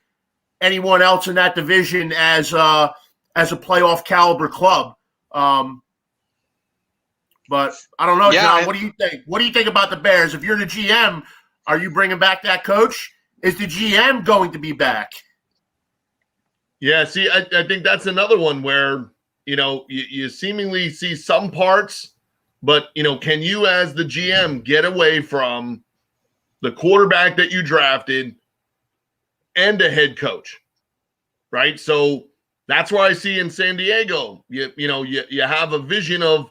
anyone else in that division as a playoff caliber club. But I don't know, John, what do you think? What do you think about the Bears? If you're the GM, are you bringing back that coach? Is the GM going to be back? Yeah, see, I think that's another one where, you seemingly see some parts, but, can you as the GM get away from the quarterback that you drafted and a head coach, right? So, That's where I see in San Diego. You have a vision of,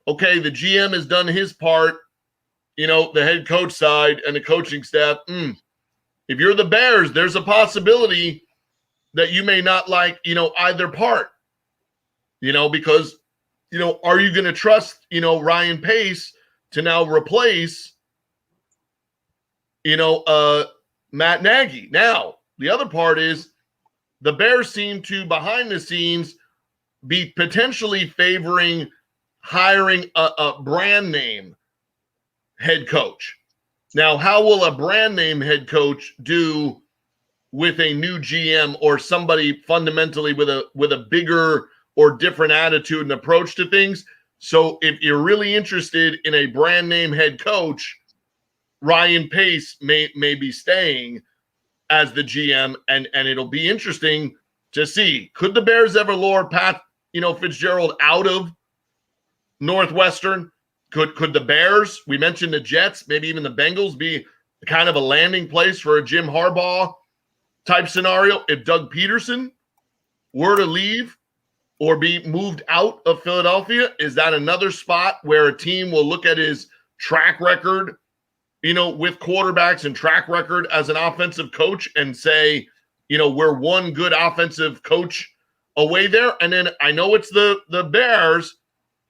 okay, the GM has done his part, the head coach side and the coaching staff. If you're the Bears, there's a possibility that you may not like, either part, because, are you going to trust, Ryan Pace to now replace, Matt Nagy? Now, the other part is the Bears seem to, behind the scenes, be potentially favoring hiring a brand name head coach. Now, how will a brand name head coach do with a new GM or somebody fundamentally with a bigger or different attitude and approach to things? So if you're really interested in a brand name head coach, Ryan Pace may be staying as the GM, and it'll be interesting to see. Could the Bears ever lure Pat, Fitzgerald out of Northwestern? Could the Bears, we mentioned the Jets, maybe even the Bengals, be kind of a landing place for a Jim Harbaugh type scenario if Doug Peterson were to leave or be moved out of Philadelphia? Is that another spot where a team will look at his track record, with quarterbacks and track record as an offensive coach and say, we're one good offensive coach away there? And then I know it's the Bears,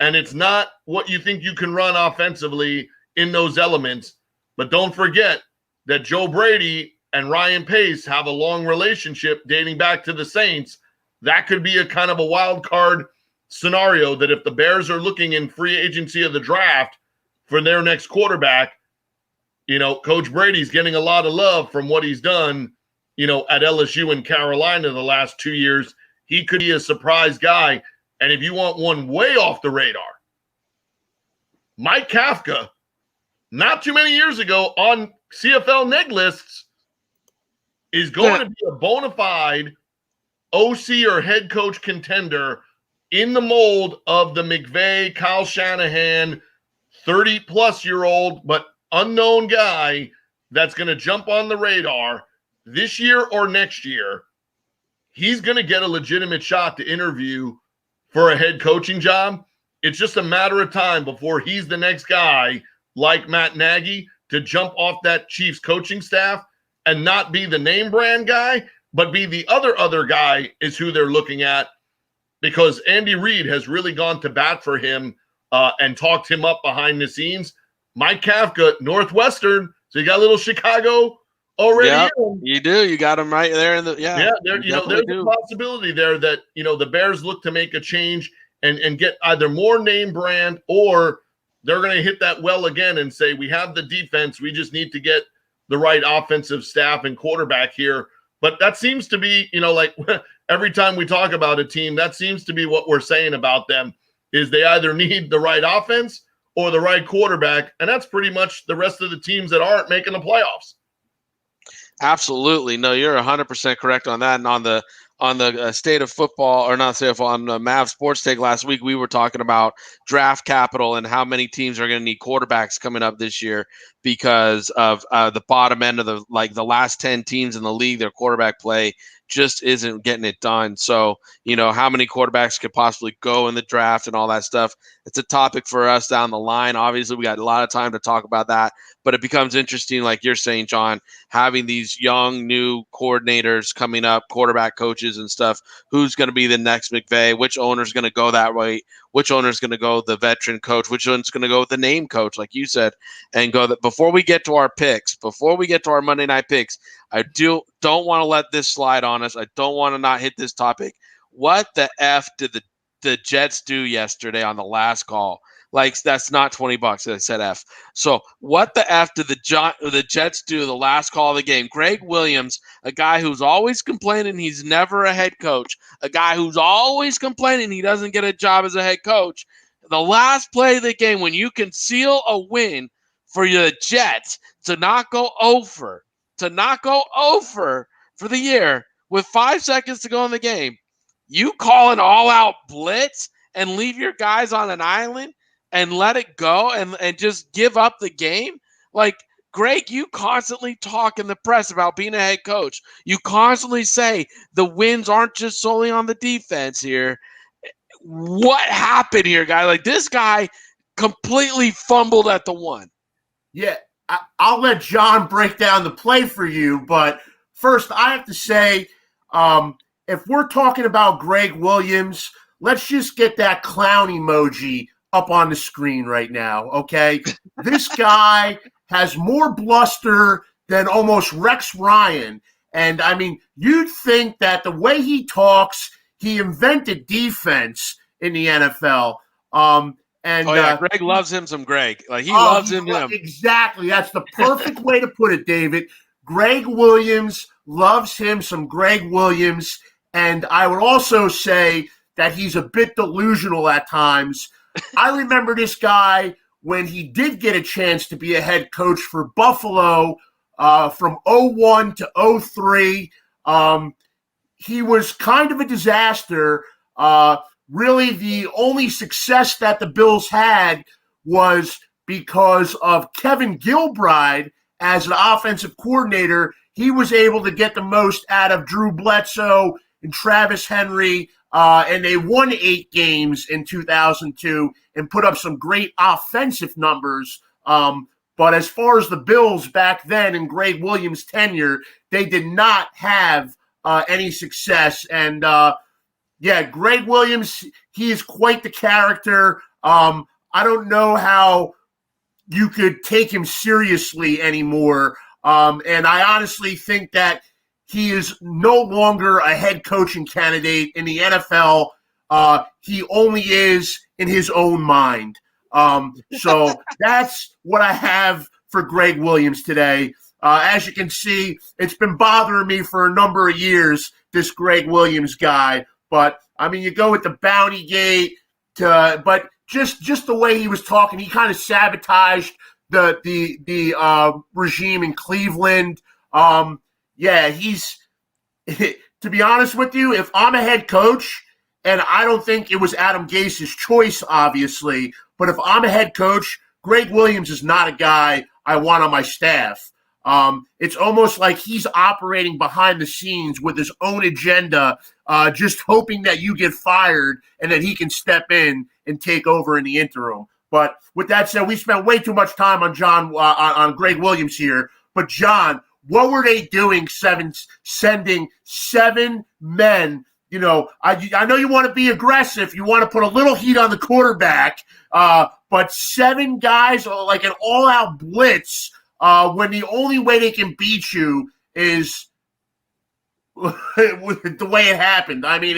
and it's not what you think you can run offensively in those elements. But don't forget that Joe Brady and Ryan Pace have a long relationship dating back to the Saints. That could be a kind of a wild card scenario that if the Bears are looking in free agency of the draft for their next quarterback, Coach Brady's getting a lot of love from what he's done, at LSU and Carolina the last 2 years. He could be a surprise guy. And if you want one way off the radar, Mike Kafka, not too many years ago on CFL neg lists, is going to be a bona fide OC or head coach contender in the mold of the McVay, Kyle Shanahan, 30-plus-year-old, but unknown guy that's going to jump on the radar this year or next year. He's going to get a legitimate shot to interview for a head coaching job. It's just a matter of time before he's the next guy like Matt Nagy to jump off that Chiefs coaching staff and not be the name brand guy, but be the other guy is who they're looking at, because Andy Reid has really gone to bat for him and talked him up behind the scenes. Mike Kafka, Northwestern, so you got a little Chicago already. Yeah, you do. You got him right there in the there's a possibility there that the Bears look to make a change and get either more name brand, or they're going to hit that well again and say, we have the defense, we just need to get the right offensive staff and quarterback here. But that seems to be, like every time we talk about a team, that seems to be what we're saying about them, is they either need the right offense or the right quarterback, and that's pretty much the rest of the teams that aren't making the playoffs. Absolutely. No, you're 100% correct on that. And on the state of football, or not state of football, on the Mav Sports Take last week, we were talking about draft capital and how many teams are going to need quarterbacks coming up this year because of the bottom end of the last 10 teams in the league, their quarterback play just isn't getting it done. So, how many quarterbacks could possibly go in the draft and all that stuff. It's a topic for us down the line. Obviously, we got a lot of time to talk about that, but it becomes interesting, like you're saying, John, having these young new coordinators coming up, quarterback coaches and stuff. Who's going to be the next McVay? Which owner's going to go that way? Which owner's going to go the veteran coach? Which one's going to go with the name coach, like you said, and go that. Before we get to our picks, before we get to our Monday night picks, I don't want to let this slide on us. I don't want to not hit this topic. What the F did the Jets do yesterday on the last call? Like, that's not $20. I said F. So what the F did the Jets do the last call of the game? Greg Williams, a guy who's always complaining he's never a head coach, a guy who's always complaining he doesn't get a job as a head coach. The last play of the game, when you can seal a win for your Jets to not go over for the year with 5 seconds to go in the game, you call an all-out blitz and leave your guys on an island and let it go and just give up the game? Like, Greg, you constantly talk in the press about being a head coach. You constantly say the wins aren't just solely on the defense here. What happened here, guy? Like, this guy completely fumbled at the one. Yeah, I'll let John break down the play for you, but first I have to say, if we're talking about Greg Williams, let's just get that clown emoji up on the screen right now, okay? This guy has more bluster than almost Rex Ryan. And, I mean, you'd think that the way he talks, he invented defense in the NFL. Greg loves him some Greg. Like, he loves him. Exactly. That's the perfect way to put it, David. Greg Williams loves him some Greg Williams. And I would also say that he's a bit delusional at times. I remember this guy when he did get a chance to be a head coach for Buffalo from 01 to 03. He was kind of a disaster. Really, the only success that the Bills had was because of Kevin Gilbride as an offensive coordinator. He was able to get the most out of Drew Bledsoe and Travis Henry, and they won 8 games in 2002 and put up some great offensive numbers. But as far as the Bills back then in Greg Williams' tenure, they did not have any success. And, Greg Williams, he is quite the character. I don't know how you could take him seriously anymore. And I honestly think that he is no longer a head coaching candidate in the NFL. He only is in his own mind. So that's what I have for Greg Williams today. As you can see, it's been bothering me for a number of years, this Greg Williams guy. But, I mean, you go with the Bounty Gate, but just the way he was talking, he kind of sabotaged the regime in Cleveland. He's – to be honest with you, if I'm a head coach, and I don't think it was Adam Gase's choice, obviously, but if I'm a head coach, Greg Williams is not a guy I want on my staff. It's almost like he's operating behind the scenes with his own agenda, just hoping that you get fired and that he can step in and take over in the interim. But with that said, we spent way too much time on Greg Williams here. But John, what were they doing sending 7 men? You know, I know you want to be aggressive. You want to put a little heat on the quarterback, but 7 guys are like an all-out blitz when the only way they can beat you is the way it happened. I mean,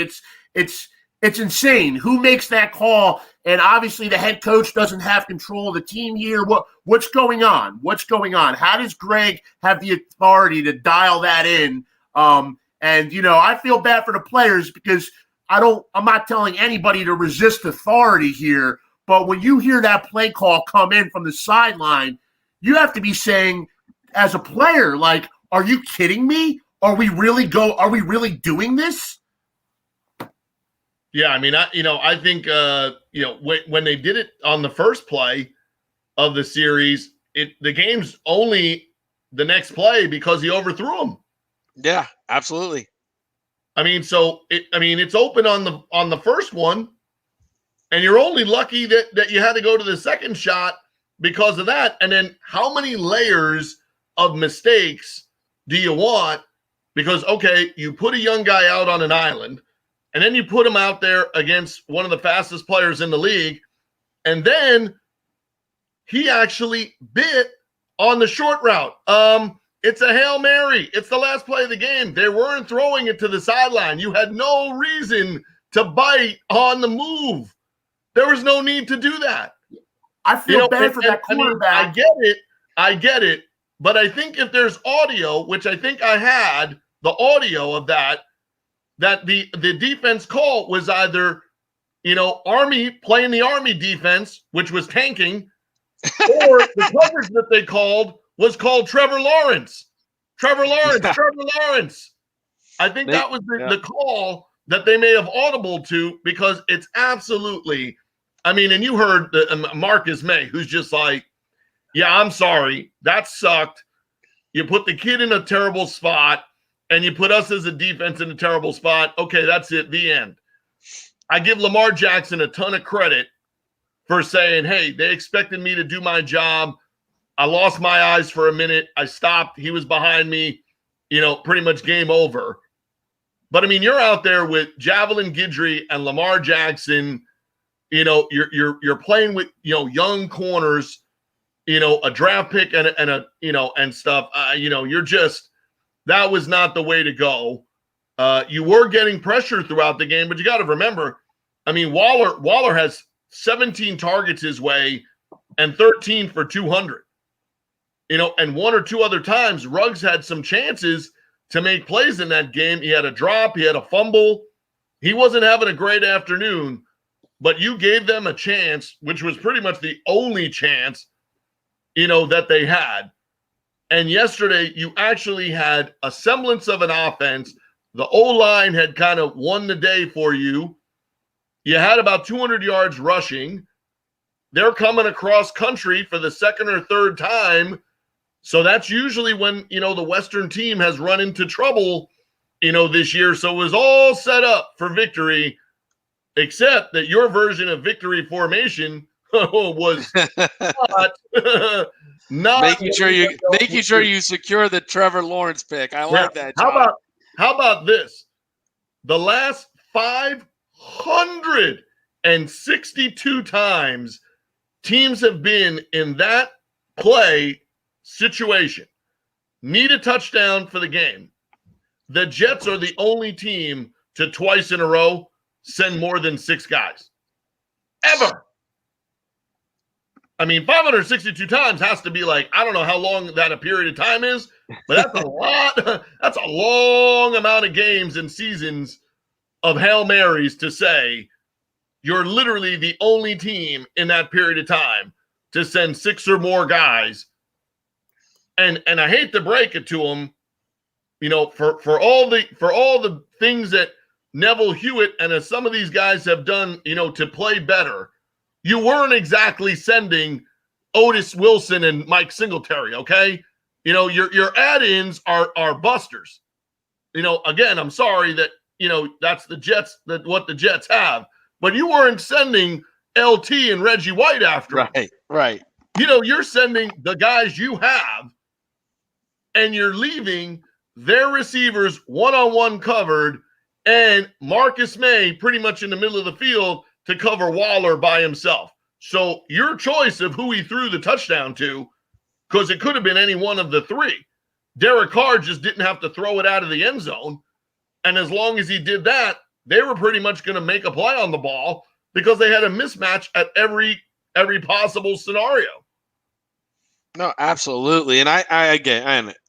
it's insane. Who makes that call? And obviously the head coach doesn't have control of the team here. What's going on? What's going on? How does Greg have the authority to dial that in? And, you know, I feel bad for the players because I'm not telling anybody to resist authority here. But when you hear that play call come in from the sideline, you have to be saying, as a player, like, are you kidding me? Are we really doing this? Yeah, I mean, I think when they did it on the first play of the series, the game's only the next play because he overthrew him. Yeah, absolutely. I mean, it's open on the first one, and you're only lucky that you had to go to the second shot because of that. And then how many layers of mistakes do you want? Because, okay, you put a young guy out on an island, and then you put him out there against one of the fastest players in the league, and then he actually bit on the short route. It's a Hail Mary. It's the last play of the game. They weren't throwing it to the sideline. You had no reason to bite on the move. There was no need to do that. I feel bad for that quarterback. I get it. But I think if there's audio, which I think I had, the audio of that the defense call was either, Army playing the Army defense, which was tanking, or the coverage that they called was called Trevor Lawrence. Trevor Lawrence. I think that was the call that they may have audible to, because it's absolutely, I mean, and you heard Marcus May, who's just like, Yeah, I'm sorry. That sucked. You put the kid in a terrible spot, and you put us as a defense in a terrible spot. Okay, that's it. The end. I give Lamar Jackson a ton of credit for saying, hey, they expected me to do my job. I lost my eyes for a minute. I stopped. He was behind me, pretty much game over. But, I mean, you're out there with Javelin Guidry and Lamar Jackson. You're playing with, young corners, a draft pick and stuff. You're just – that was not the way to go. You were getting pressure throughout the game, but you got to remember, I mean, Waller has 17 targets his way and 13 for 200. And one or two other times, Ruggs had some chances to make plays in that game. He had a drop. He had a fumble. He wasn't having a great afternoon, but you gave them a chance, which was pretty much the only chance, that they had. And yesterday, you actually had a semblance of an offense. The O-line had kind of won the day for you. You had about 200 yards rushing. They're coming across country for the second or third time. So that's usually when, the Western team has run into trouble, this year. So it was all set up for victory, except that your version of victory formation was not making sure you secure the Trevor Lawrence pick. I like that, John. How about this? The last 562 times teams have been in that play situation, need a touchdown for the game. The Jets are the only team to twice in a row send more than 6 guys. Ever. I mean, 562 times has to be like, I don't know how long that a period of time is, but that's a lot. That's a long amount of games and seasons of Hail Marys to say you're literally the only team in that period of time to send 6 or more guys. And I hate to break it to them, for all the things that Neville Hewitt and some of these guys have done, to play better, you weren't exactly sending Otis Wilson and Mike Singletary, okay? Your add-ins are busters. Again, I'm sorry that, that's the Jets, what the Jets have. But you weren't sending LT and Reggie White after them. Right. You're sending the guys you have, and you're leaving their receivers one-on-one covered and Marcus May pretty much in the middle of the field to cover Waller by himself. So your choice of who he threw the touchdown to, because it could have been any one of the 3. Derek Carr just didn't have to throw it out of the end zone. And as long as he did that, they were pretty much going to make a play on the ball because they had a mismatch at every possible scenario. No, absolutely. And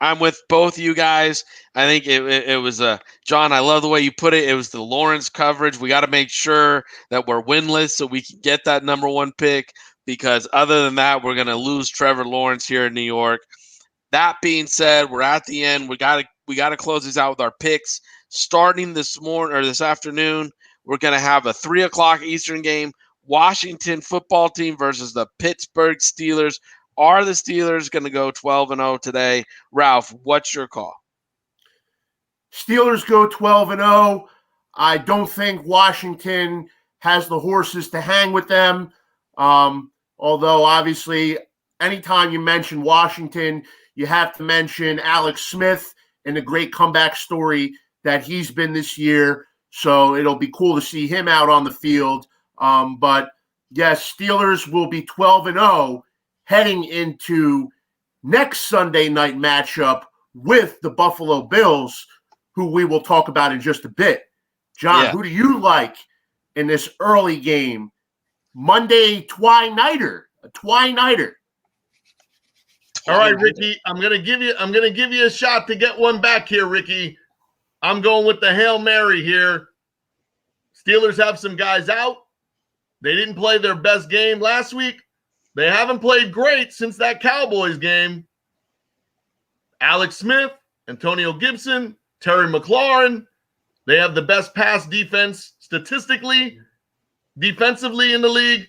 I'm with both you guys. I think it was John, I love the way you put it. It was the Lawrence coverage. We got to make sure that we're winless so we can get that number 1 pick, because other than that, we're going to lose Trevor Lawrence here in New York. That being said, we're at the end. We got to close these out with our picks. Starting this morning or this afternoon, we're going to have a 3:00 Eastern game, Washington football team versus the Pittsburgh Steelers. Are the Steelers going to go 12-0 today? Ralph, what's your call? Steelers go 12-0. I don't think Washington has the horses to hang with them. Although, obviously, anytime you mention Washington, you have to mention Alex Smith and the great comeback story that he's been this year. So it'll be cool to see him out on the field. But, yes, Steelers will be 12-0. Heading into next Sunday night matchup with the Buffalo Bills, who we will talk about in just a bit. John, Who do you like in this early game? Monday twi-nighter, a twi-nighter. All right, Ricky, I'm gonna give you a shot to get one back here, Ricky. I'm going with the Hail Mary here. Steelers have some guys out. They didn't play their best game last week. They haven't played great since that Cowboys game. Alex Smith, Antonio Gibson, Terry McLaurin. They have the best pass defense statistically, defensively in the league.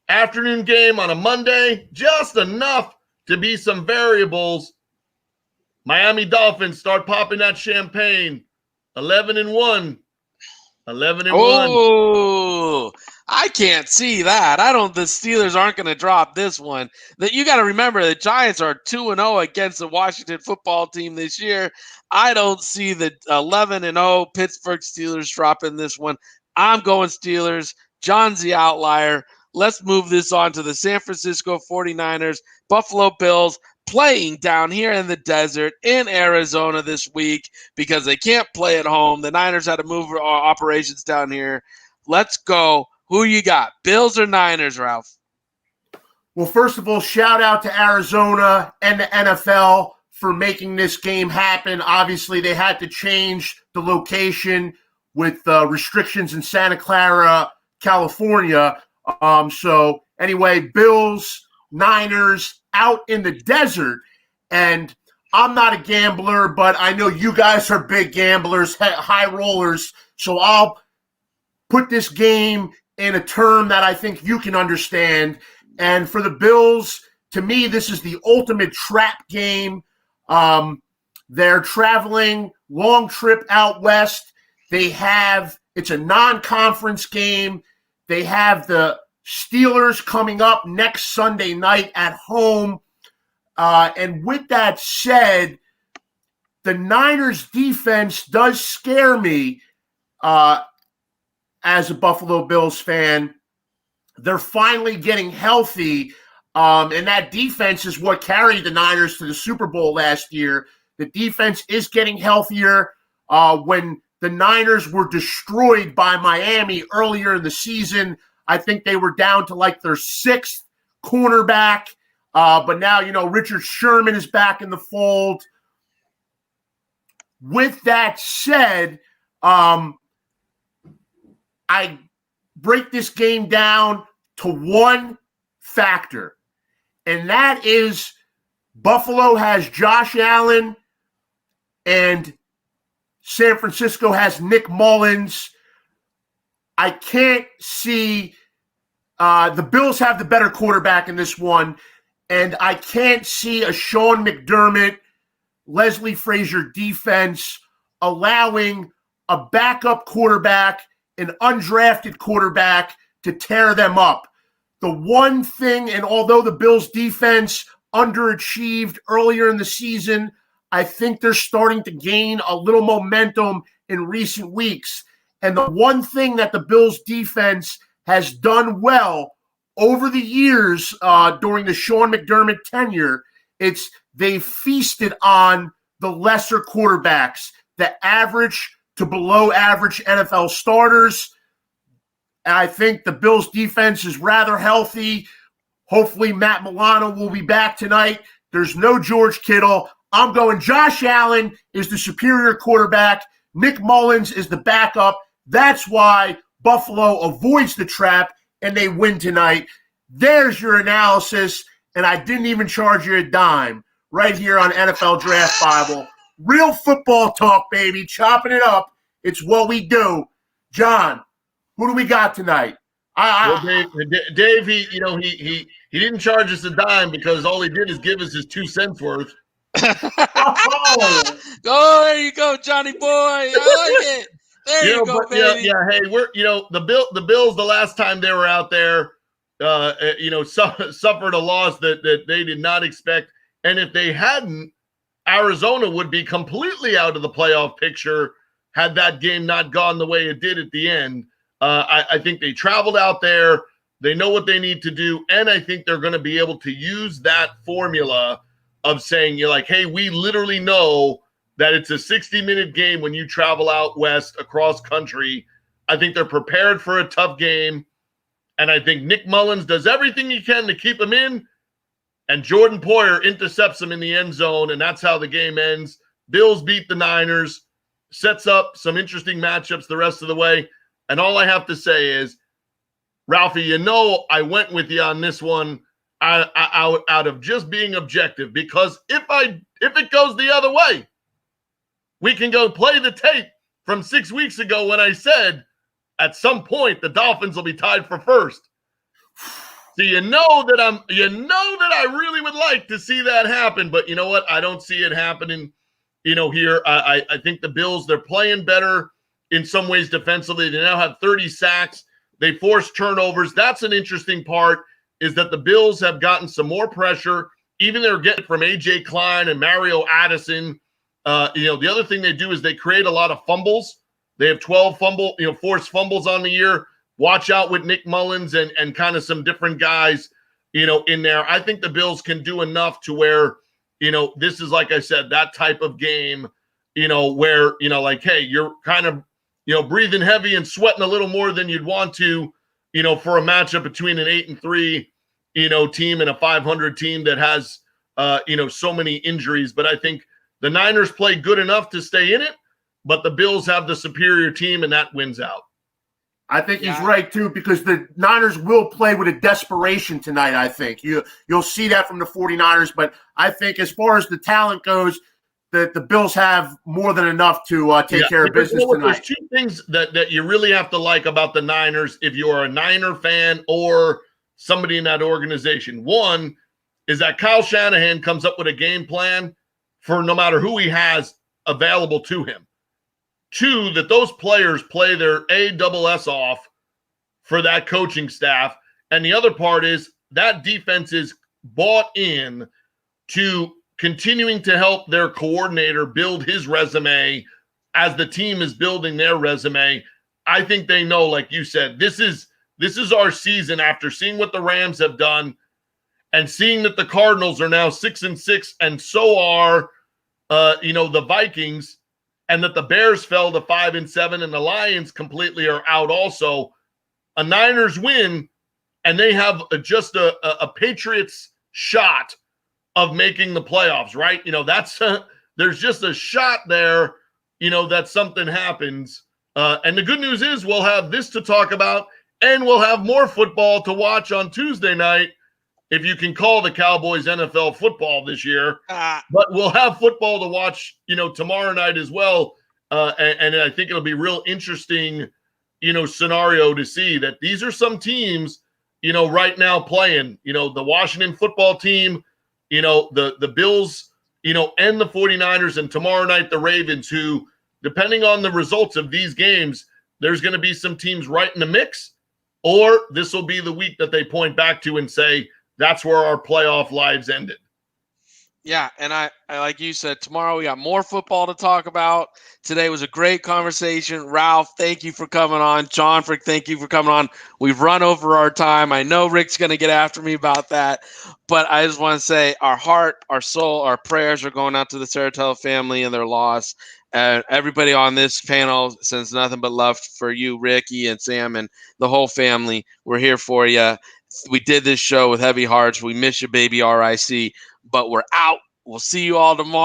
Afternoon game on a Monday, just enough to be some variables, Miami Dolphins start popping that champagne. 11-1. 11-1. Oh, I can't see that. The Steelers aren't going to drop this one. That you got to remember, the Giants are 2-0 against the Washington football team this year. I don't see the 11-0 Pittsburgh Steelers dropping this one. I'm going Steelers. John's the outlier. Let's move this on to the San Francisco 49ers, Buffalo Bills, playing down here in the desert in Arizona this week because they can't play at home. The Niners had to move operations down here. Let's go. Who you got, Bills or Niners, Ralph? Well, first of all, shout out to Arizona and the NFL for making this game happen. Obviously, they had to change the location with restrictions in Santa Clara, California. So anyway, Bills, Niners, out in the desert. And I'm not a gambler, but I know you guys are big gamblers, high rollers. So I'll put this game in a term that I think you can understand. And for the Bills, to me, this is the ultimate trap game. They're traveling, long trip out west. It's a non-conference game. They have the Steelers coming up next Sunday night at home. And with that said, the Niners defense does scare me as a Buffalo Bills fan. They're finally getting healthy. And that defense is what carried the Niners to the Super Bowl last year. The defense is getting healthier. When the Niners were destroyed by Miami earlier in the season, I think they were down to like their sixth cornerback. But now, Richard Sherman is back in the fold. With that said, I break this game down to one factor, and that is Buffalo has Josh Allen and San Francisco has Nick Mullins. I can't see the Bills have the better quarterback in this one, and I can't see a Sean McDermott, Leslie Frazier defense allowing a backup quarterback, an undrafted quarterback, to tear them up. The one thing, and although the Bills defense underachieved earlier in the season, I think they're starting to gain a little momentum in recent weeks. And the one thing that the Bills defense has done well over the years during the Sean McDermott tenure, it's they feasted on the lesser quarterbacks, the average to below average NFL starters. And I think the Bills defense is rather healthy. Hopefully Matt Milano will be back tonight. There's no George Kittle. I'm going Josh Allen is the superior quarterback. Nick Mullins is the backup. That's why Buffalo avoids the trap and they win tonight. There's your analysis, and I didn't even charge you a dime right here on NFL Draft Bible. Real football talk, baby. Chopping it up. It's what we do. John, who do we got tonight? Well, Dave, he didn't charge us a dime because all he did is give us his 2 cents worth. Oh, there you go, Johnny boy. I like it. There you go, baby. Hey, we're the Bills the last time they were out there, suffered a loss that they did not expect, and if they hadn't, Arizona would be completely out of the playoff picture had that game not gone the way it did at the end. I think they traveled out there. They know what they need to do, and I think they're going to be able to use that formula of saying, hey, we literally know that it's a 60-minute game when you travel out west across country. I think they're prepared for a tough game, and I think Nick Mullins does everything he can to keep him in, and Jordan Poyer intercepts him in the end zone, and that's how the game ends. Bills beat the Niners, sets up some interesting matchups the rest of the way, and all I have to say is, Ralphie, I went with you on this one out of just being objective, because if it goes the other way, we can go play the tape from 6 weeks ago when I said at some point the Dolphins will be tied for first. So you know that I really would like to see that happen, but you know what? I don't see it happening. Here I think the Bills, they're playing better in some ways defensively. They now have 30 sacks. They force turnovers. That's an interesting part, is that the Bills have gotten some more pressure. Even they're getting from A.J. Klein and Mario Addison. The other thing they do is they create a lot of fumbles. They have 12 forced fumbles on the year. Watch out with Nick Mullins and kind of some different guys, in there. I think the Bills can do enough to where, this is, like I said, that type of game, where, like, hey, you're kind of, breathing heavy and sweating a little more than you'd want to, for a matchup between an 8-3, team and a 500 team that has, so many injuries. But I think the Niners play good enough to stay in it, but the Bills have the superior team, and that wins out. I think he's right, too, because the Niners will play with a desperation tonight, I think. You'll see that from the 49ers, but I think as far as the talent goes, that the Bills have more than enough to take care of business tonight. There's two things that you really have to like about the Niners if you are a Niner fan or somebody in that organization. One is that Kyle Shanahan comes up with a game plan for no matter who he has available to him. Two, that those players play their ASS off for that coaching staff. And the other part is that defense is bought in to continuing to help their coordinator build his resume as the team is building their resume. I think they know, like you said, this is our season after seeing what the Rams have done and seeing that the Cardinals are now 6-6 and so are, the Vikings. And that the Bears fell to 5-7 and the Lions completely are out also. A Niners win, and they have just a Patriots shot of making the playoffs, right? There's just a shot there, that something happens. And the good news is we'll have this to talk about, and we'll have more football to watch on Tuesday night, if you can call the Cowboys NFL football this year. But we'll have football to watch, tomorrow night as well. And I think it'll be real interesting, scenario to see that these are some teams, right now playing, the Washington football team, the Bills, and the 49ers, and tomorrow night the Ravens, who, depending on the results of these games, there's going to be some teams right in the mix, or this will be the week that they point back to and say, that's where our playoff lives ended. Yeah, and I like you said, tomorrow we got more football to talk about. Today was a great conversation. Ralph, thank you for coming on. John Frick, thank you for coming on. We've run over our time. I know Rick's going to get after me about that, but I just want to say our heart, our soul, our prayers are going out to the Saratello family and their loss. Everybody on this panel sends nothing but love for you, Ricky and Sam, and the whole family. We're here for you. We did this show with heavy hearts. We miss you, baby, RIC, but we're out. We'll see you all tomorrow.